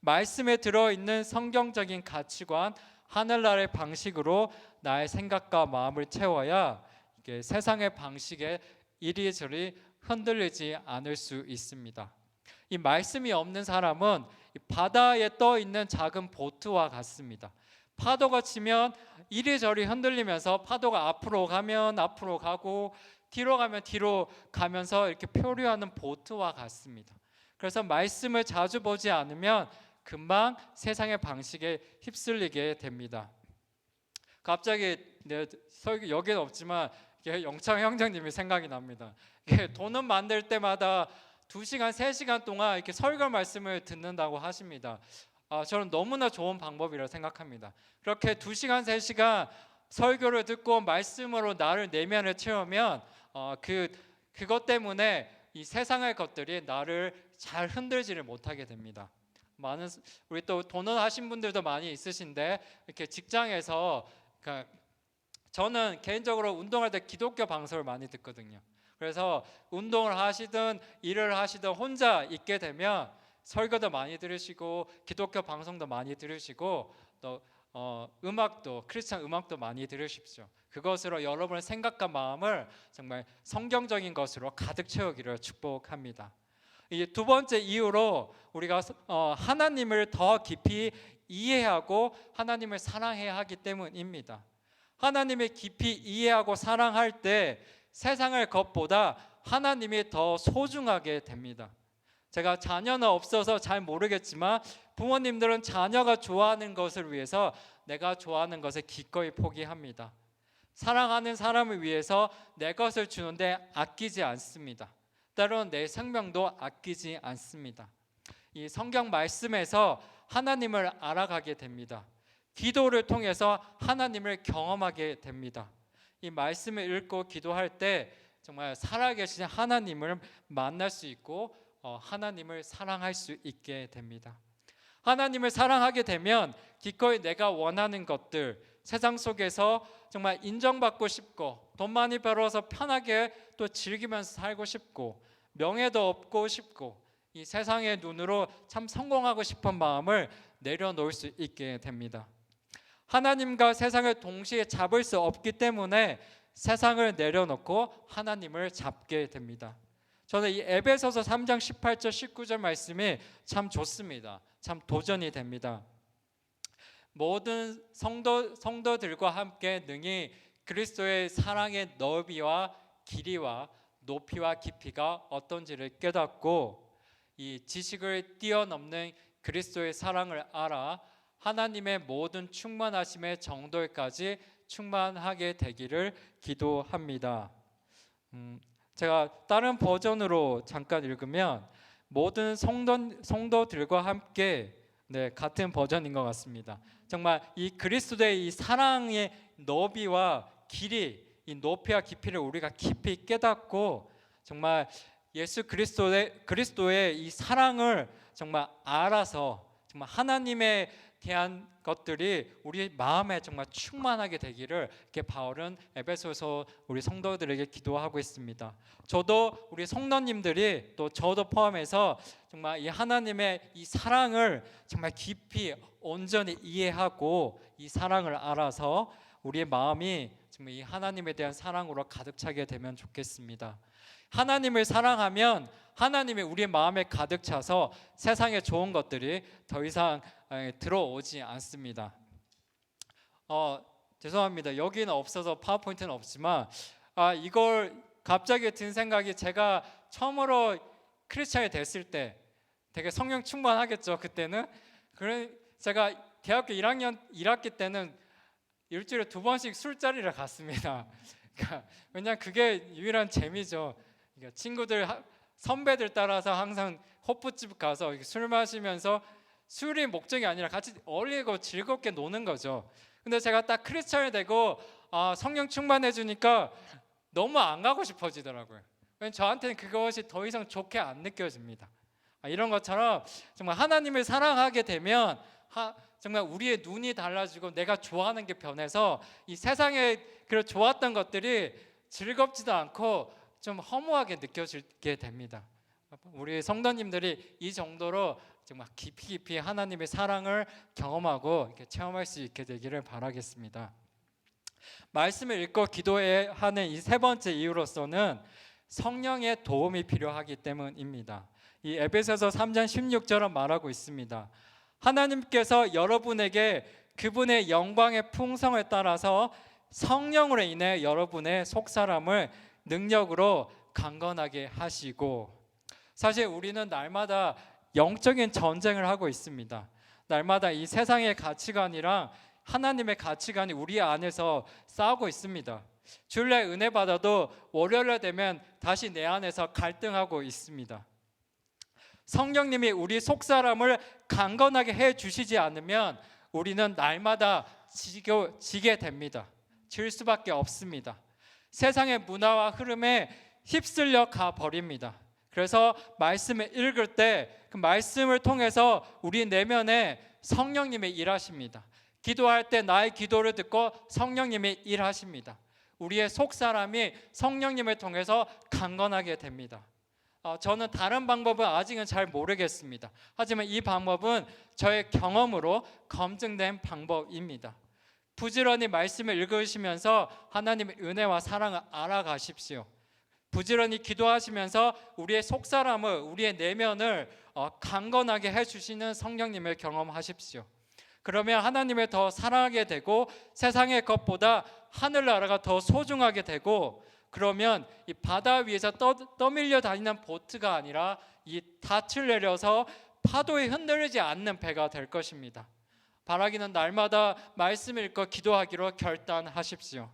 말씀에 들어있는 성경적인 가치관, 하늘나라의 방식으로 나의 생각과 마음을 채워야 세상의 방식에 이리저리 흔들리지 않을 수 있습니다. 이 말씀이 없는 사람은 바다에 떠 있는 작은 보트와 같습니다. 파도가 치면 이리저리 흔들리면서 파도가 앞으로 가면 앞으로 가고 뒤로 가면 뒤로 가면서 이렇게 표류하는 보트와 같습니다. 그래서 말씀을 자주 보지 않으면 금방 세상의 방식에 휩쓸리게 됩니다. 갑자기 여기는 없지만 영창 형제님이 생각이 납니다. 돈은 만들 때마다 2시간, 3시간 동안 이렇게 설교 말씀을 듣는다고 하십니다. 저는 너무나 좋은 방법이라고 생각합니다. 그렇게 2시간, 3시간 설교를 듣고 말씀으로 나를 내면을 채우면 그것 때문에 이 세상의 것들이 나를 잘 흔들지를 못하게 됩니다. 우리 또 돈을 분들도 많이 있으신데 이렇게 직장에서 저는 개인적으로 운동할 때 기독교 방송을 많이 듣거든요. 그래서 운동을 하시든 일을 하시든 혼자 있게 되면 설교도 많이 들으시고 기독교 방송도 많이 들으시고 또 음악도 크리스찬 음악도 많이 들으십시오. 그것으로 여러분의 생각과 마음을 정말 성경적인 것으로 가득 채우기를 축복합니다. 이 두 번째 이유로 우리가 하나님을 더 깊이 이해하고 하나님을 사랑해야 하기 때문입니다. 하나님을 깊이 이해하고 사랑할 때 세상의 것보다 하나님이 더 소중하게 됩니다. 제가 자녀는 없어서 잘 모르겠지만 부모님들은 자녀가 좋아하는 것을 위해서 내가 좋아하는 것을 기꺼이 포기합니다. 사랑하는 사람을 위해서 내 것을 주는데 아끼지 않습니다. 때로는 내 생명도 아끼지 않습니다. 이 성경 말씀에서 하나님을 알아가게 됩니다. 기도를 통해서 하나님을 경험하게 됩니다. 이 말씀을 읽고 기도할 때 정말 살아계신 하나님을 만날 수 있고 하나님을 사랑할 수 있게 됩니다. 하나님을 사랑하게 되면 기꺼이 내가 원하는 것들, 세상 속에서 정말 인정받고 싶고 돈 많이 벌어서 편하게 또 즐기면서 살고 싶고 명예도 얻고 싶고 이 세상의 눈으로 참 성공하고 싶은 마음을 내려놓을 수 있게 됩니다. 하나님과 세상을 동시에 잡을 수 없기 때문에 세상을 내려놓고 하나님을 잡게 됩니다. 저는 이 에베소서 3장 18절 19절 말씀이 참 좋습니다. 참 도전이 됩니다. 모든 성도들과 함께 능히 그리스도의 사랑의 넓이와 길이와 높이와 깊이가 어떤지를 깨닫고 이 지식을 뛰어넘는 그리스도의 사랑을 알아 하나님의 모든 충만하심의 정도까지 충만하게 되기를 기도합니다. 제가 다른 버전으로 잠깐 읽으면 모든 성도들과 함께, 네, 같은 버전인 것 같습니다. 정말 이 그리스도의 이 사랑의 너비와 길이, 이 높이와 깊이를 우리가 깊이 깨닫고 정말 예수 그리스도의 이 사랑을 정말 알아서 정말 하나님에 대한 것들이 우리 마음에 정말 충만하게 되기를 이렇게 바울은 에베소서 우리 성도들에게 기도하고 있습니다. 저도 우리 성도님들이 또 저도 포함해서 정말 이 하나님의 이 사랑을 정말 깊이 온전히 이해하고 이 사랑을 알아서 우리의 마음이 정말 이 하나님에 대한 사랑으로 가득 차게 되면 좋겠습니다. 하나님을 사랑하면 하나님이 우리의 마음에 가득 차서 세상의 좋은 것들이 더 이상 들어오지 않습니다. 죄송합니다. 여기는 없어서 파워포인트는 없지만 이걸 갑자기 든 생각이, 제가 처음으로 크리스찬이 됐을 때 되게 성령 충만하겠죠. 그때는 제가 대학교 1학기 때는 일주일에 2번씩 술자리를 갔습니다. 왜냐하면 그게 유일한 재미죠. 그러니까 친구들, 선배들 따라서 항상 호프집 가서 술 마시면서, 술이 목적이 아니라 같이 어울리고 즐겁게 노는 거죠. 근데 제가 딱 크리스찬이 되고 성령 충만해 주니까 너무 안 가고 싶어지더라고요. 왜냐면 저한테는 그것이 더 이상 좋게 안 느껴집니다. 이런 것처럼 정말 하나님을 사랑하게 되면 정말 우리의 눈이 달라지고 내가 좋아하는 게 변해서 이 세상에 그런 좋았던 것들이 즐겁지도 않고 좀 허무하게 느껴지게 됩니다. 우리 성도님들이 이 정도로 정말 깊이 하나님의 사랑을 경험하고 이렇게 체험할 수 있게 되기를 바라겠습니다. 말씀을 읽고 기도하는 이 세 번째 이유로서는 성령의 도움이 필요하기 때문입니다. 이 에베소서 3장 16절은 말하고 있습니다. 하나님께서 여러분에게 그분의 영광의 풍성을 따라서 성령으로 인해 여러분의 속사람을 능력으로 강건하게 하시고, 사실 우리는 날마다 영적인 전쟁을 하고 있습니다. 날마다 이 세상의 가치관이랑 하나님의 가치관이 우리 안에서 싸우고 있습니다. 주일날 은혜 받아도 월요일에 되면 다시 내 안에서 갈등하고 있습니다. 성령님이 우리 속사람을 강건하게 해주시지 않으면 우리는 날마다 지게 됩니다. 질 수밖에 없습니다. 세상의 문화와 흐름에 휩쓸려 가버립니다. 그래서 말씀을 읽을 때 그 말씀을 통해서 우리 내면에 성령님이 일하십니다. 기도할 때 나의 기도를 듣고 성령님이 일하십니다. 우리의 속사람이 성령님을 통해서 강건하게 됩니다. 저는 다른 방법은 아직은 잘 모르겠습니다. 하지만 이 방법은 저의 경험으로 검증된 방법입니다. 부지런히 말씀을 읽으시면서 하나님의 은혜와 사랑을 알아가십시오. 부지런히 기도하시면서 우리의 속사람을, 우리의 내면을 강건하게 해주시는 성령님을 경험하십시오. 그러면 하나님을 더 사랑하게 되고 세상의 것보다 하늘나라가 더 소중하게 되고, 그러면 이 바다 위에서 떠밀려 다니는 보트가 아니라 이 닻을 내려서 파도에 흔들리지 않는 배가 될 것입니다. 바라기는 날마다 말씀을 읽고 기도하기로 결단하십시오.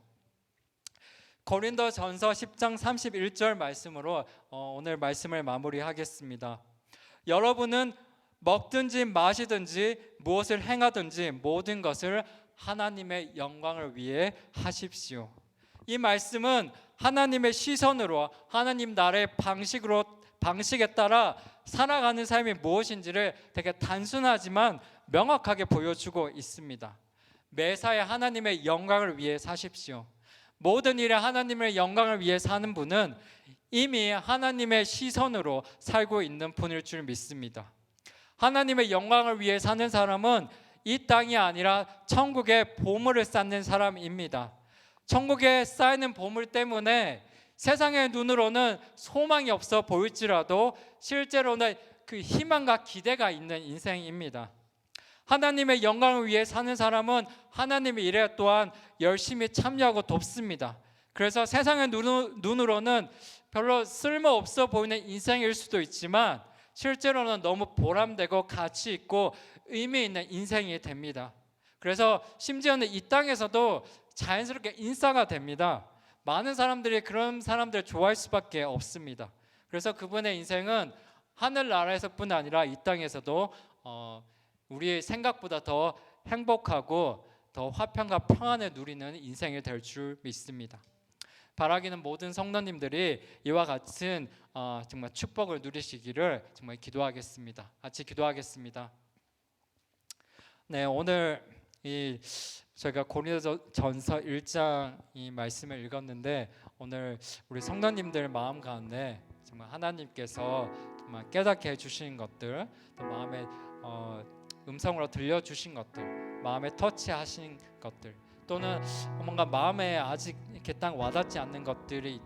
고린도전서 10장 31절 말씀으로 오늘 말씀을 마무리하겠습니다. 여러분은 먹든지 마시든지 무엇을 행하든지 모든 것을 하나님의 영광을 위해 하십시오. 이 말씀은 하나님의 시선으로, 하나님 나라의 방식에 따라 살아가는 삶이 무엇인지를 되게 단순하지만 명확하게 보여주고 있습니다. 매사에 하나님의 영광을 위해 사십시오. 모든 일에 하나님의 영광을 위해 사는 분은 이미 하나님의 시선으로 살고 있는 분일 줄 믿습니다. 하나님의 영광을 위해 사는 사람은 이 땅이 아니라 천국의 보물을 쌓는 사람입니다. 천국에 쌓이는 보물 때문에 세상의 눈으로는 소망이 없어 보일지라도 실제로는 그 희망과 기대가 있는 인생입니다. 하나님의 영광을 위해 사는 사람은 하나님의 일에 또한 열심히 참여하고 돕습니다. 그래서 세상의 눈으로는 별로 쓸모없어 보이는 인생일 수도 있지만 실제로는 너무 보람되고 가치 있고 의미 있는 인생이 됩니다. 그래서 심지어는 이 땅에서도 자연스럽게 인싸가 됩니다. 많은 사람들이 그런 사람들 좋아할 수밖에 없습니다. 그래서 그분의 인생은 하늘나라에서뿐 아니라 이 땅에서도 우리의 생각보다 더 행복하고 더 화평과 평안을 누리는 인생이 될 줄 믿습니다. 바라기는 모든 성도님들이 이와 같은 정말 축복을 누리시기를 정말 기도하겠습니다. 같이 기도하겠습니다. 네, 오늘 저희가 고린도전서 1장 이 말씀을 읽었는데 오늘 우리 성도님들 마음 가운데 정말 하나님께서 정말 깨닫게 해주신 것들, 또 마음에 음성으로 들려주신 것들, 마음에 터치하신 것들, 또는 뭔가 마음에 아직 이렇게 딱 와닿지 않는 것들이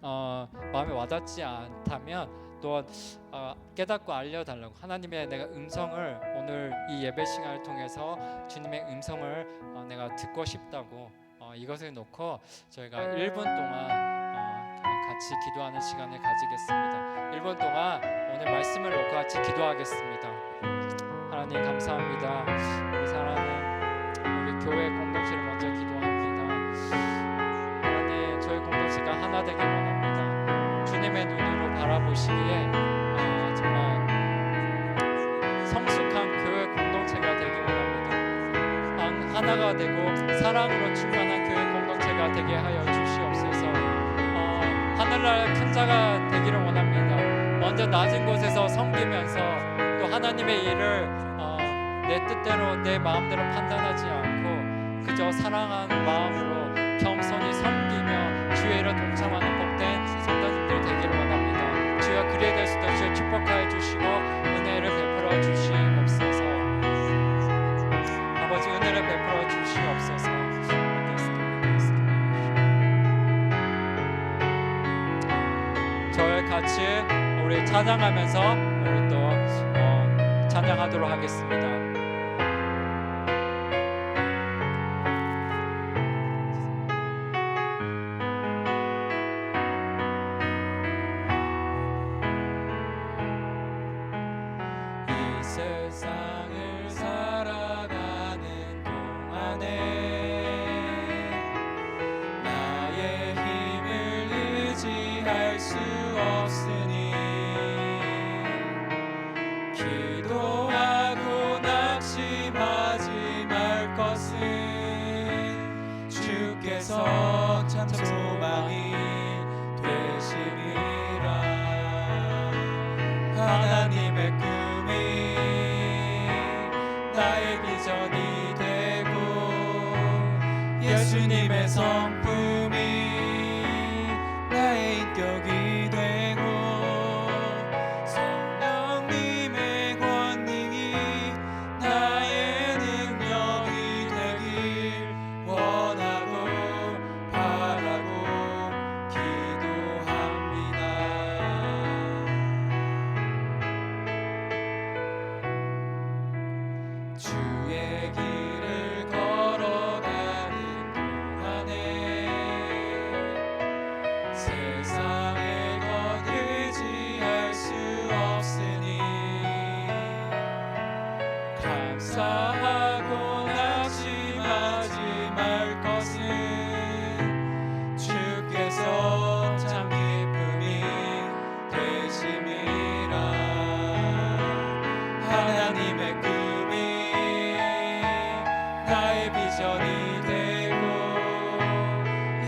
마음에 와닿지 않다면 또한 깨닫고 알려달라고, 하나님의 내가 음성을 오늘 이 예배 시간을 통해서 주님의 음성을 내가 듣고 싶다고 이것을 놓고 저희가 1분 동안 같이 기도하는 시간을 가지겠습니다. 1분 동안 오늘 말씀을 놓고 같이 기도하겠습니다. 하나님 감사합니다. 우리 사랑하는 우리 교회 공동체를 먼저 기도합니다. 하나님, 저희 공동체가 하나 되길 원합니다. 주님의 눈으로 바라보시기에 정말 성숙한 교회 공동체가 되길 원합니다. 하나가 되고 사랑으로 충만한 교회 공동체가 되게 하여 주시옵소서. 하늘나라 큰 자가 되기를 원합니다. 먼저 낮은 곳에서 섬기면서 또 하나님의 일을 내 뜻대로 내 마음대로 판단하지 않고 그저 사랑하는 마음으로 겸손히 섬기며 주의 일에 동참하는 복된 성도님들 되기를 원합니다. 주여, 그리에 대해서도 주여 축복하여 주시고 은혜를 베풀어 주시옵소서. 아버지, 은혜를 베풀어 주시옵소서. 저희 같이 우리 찬양하면서 우리 또 찬양하도록 하겠습니다. 이 세상을 살아가는 동안에 나의 힘을 의지할 수 없으니 기도하고 낙심하지 말 것은 주께서 참 소망이 되시리라. 하나님의 꿈이 나의 비전이 되고 예수님의 성품이 나의 인격이 되고 성령님의 권능이 나의 능력이 되길 원하고 바라고 기도합니다. 주의 길을 걸어가는 동안에 세상의 것 의지할 수 없으니 감사하고 낙심하지 말 것은 주께서 참 기쁨이 되심이라. 하나님의 꿈이 나의 비전이 되고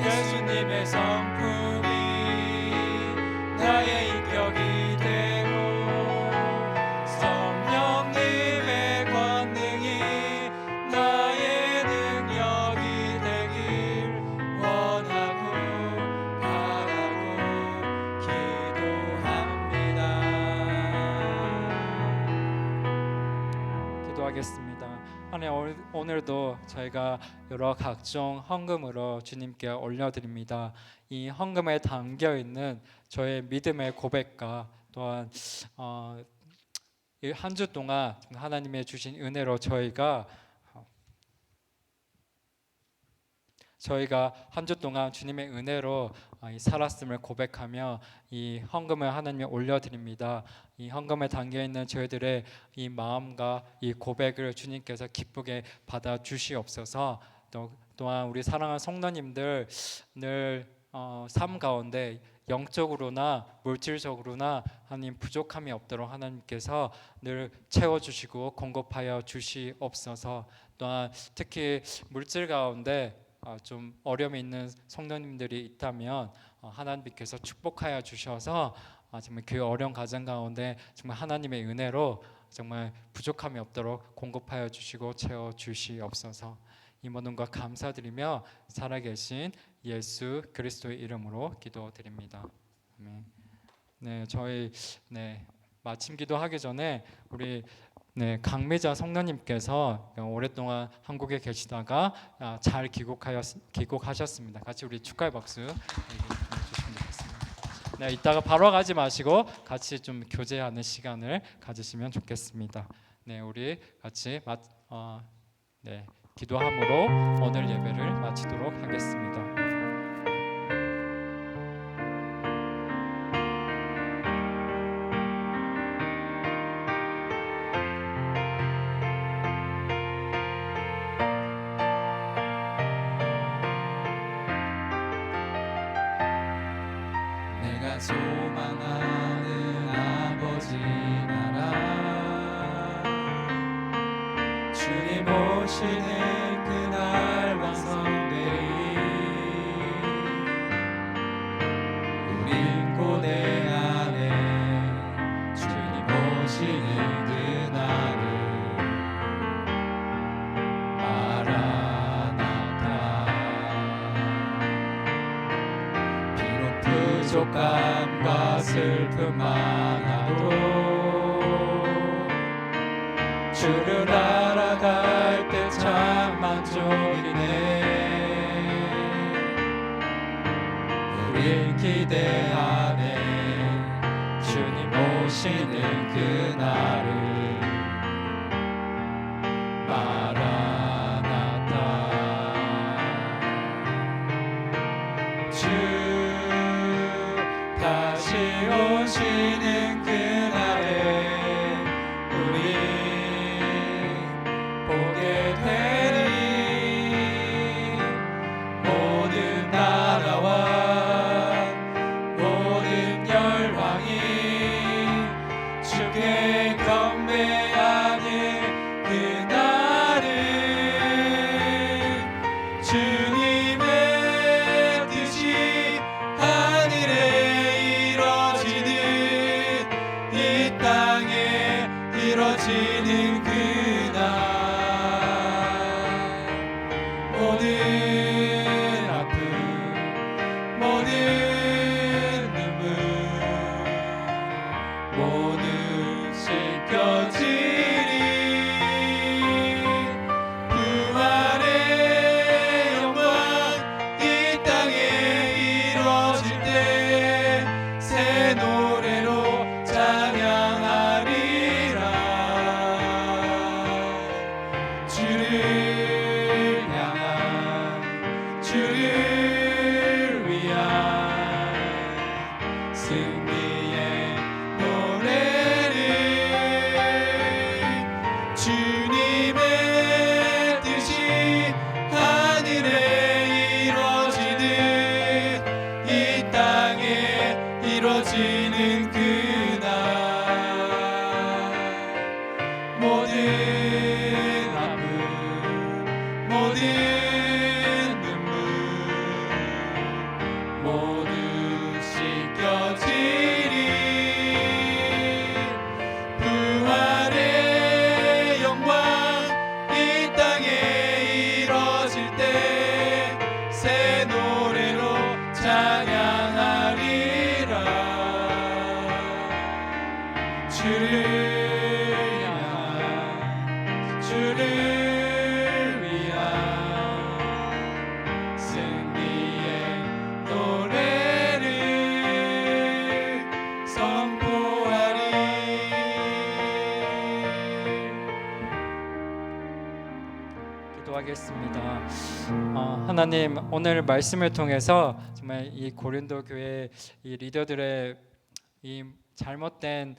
예수님의 성품이 나의 인격이 되고 성령님의 권능이 나의 능력이 되길 원하고 바라고 기도합니다. 기도하겠습니다. 하나님, 오늘도 저희가 여러 각종 헌금으로 주님께 올려드립니다. 이 헌금에 담겨 있는 저의 믿음의 고백과 또한 한 주 동안 하나님의 주신 은혜로 저희가 저희가 한 주 동안 주님의 은혜로 이 살았음을 고백하며 이 헌금을 하나님께 올려드립니다. 이 헌금에 담겨 있는 저희들의 이 마음과 이 고백을 주님께서 기쁘게 받아 주시옵소서. 또한 우리 사랑하는 성도님들 늘 삶 가운데 영적으로나 물질적으로나 하나님 부족함이 없도록 하나님께서 늘 채워주시고 공급하여 주시옵소서. 또한 특히 물질 가운데 좀 어려움이 있는 성도님들이 있다면 하나님께서 축복하여 주셔서 정말 그 어려운 가정 가운데 정말 하나님의 은혜로 정말 부족함이 없도록 공급하여 주시고 채워 주시옵소서. 이 모든 것 감사드리며 살아계신 예수 그리스도의 이름으로 기도드립니다. 아멘. 네, 저희 마침 기도하기 전에 우리 강미자 성도님께서 오랫동안 한국에 계시다가 잘 귀국하셨습니다. 같이 우리 축하의 박수 주시면 좋겠습니다. 이따가 바로 가지 마시고 같이 좀 교제하는 시간을 가지시면 좋겠습니다. 우리 같이 기도함으로 오늘 예배를 마치도록 하겠습니다. 내가 소망하는 아버지 나라 주님 오시는 그날 완성되리 우린 고대 안에 주님 오시는 그날을 마라나타 비록 부족함과 슬픔 많아도 주를 알아갈 때 참 만족이네 우릴 기대하네 주님 오시는 그날을 마라나타 주 다시 오시는 그날에 우리 보게 되리 모든 나라와 모든 열방이 주께 경배하는 그날은 주님의 뜻이 하늘에 이루어지는 이 땅에 이루어지는 그날 모든 아픔 모든 눈물 모든 씻겨지리 부활의 영광 이 땅에 이루어질 때 새 노래로 찬양하리라 기도하겠습니다. 하나님, 오늘 말씀을 통해서 정말 이 고린도 교회 이 리더들의 이 잘못된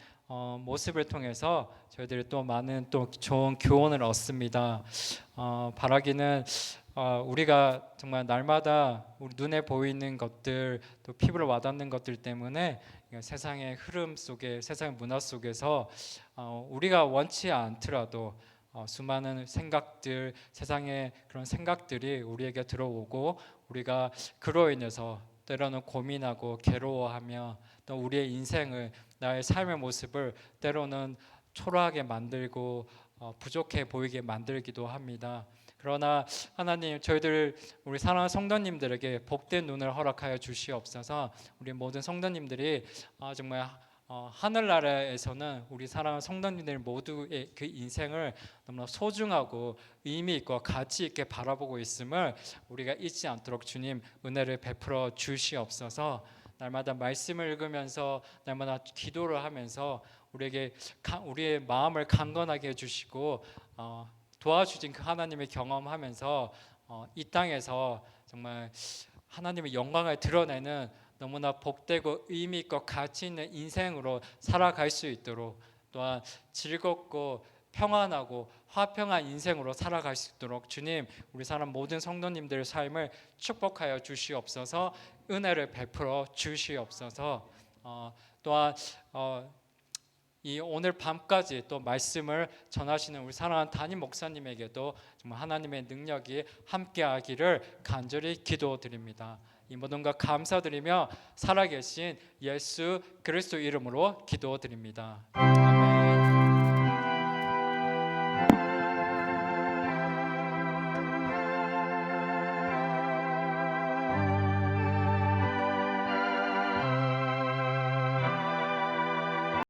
모습을 통해서 저희들이 또 많은 또 좋은 교훈을 얻습니다. 바라기는 우리가 정말 날마다 우리 눈에 보이는 것들, 또 피부로 와닿는 것들 때문에 세상의 흐름 속에, 세상의 문화 속에서 우리가 원치 않더라도 수많은 생각들, 세상의 그런 생각들이 우리에게 들어오고 우리가 그로 인해서 때로는 고민하고 괴로워하며 또 우리의 인생을, 나의 삶의 모습을 때로는 초라하게 만들고 부족해 보이게 만들기도 합니다. 그러나 하나님, 저희들 우리 사랑하는 성도님들에게 복된 눈을 허락하여 주시옵소서. 우리 모든 성도님들이 정말 하늘나라에서는 우리 사랑하는 성도님들 모두의 그 인생을 너무나 소중하고 의미 있고 가치 있게 바라보고 있음을 우리가 잊지 않도록 주님 은혜를 베풀어 주시옵소서. 날마다 말씀을 읽으면서 날마다 기도를 하면서 우리에게 우리의 마음을 강건하게 해주시고 도와주신 그 하나님의 경험하면서 이 땅에서 정말 하나님의 영광을 드러내는 너무나 복되고 의미 있고 가치 있는 인생으로 살아갈 수 있도록, 또한 즐겁고 평안하고 화평한 인생으로 살아갈 수 있도록 주님, 우리 사람 모든 성도님들의 삶을 축복하여 주시옵소서. 은혜를 베풀어 주시옵소서. 또한 이 오늘 밤까지 또 말씀을 전하시는 우리 사랑하는 담임 목사님에게도 정말 하나님의 능력이 함께하기를 간절히 기도드립니다. 이 모든 것 감사드리며 살아계신 예수 그리스도 이름으로 기도드립니다. 아멘.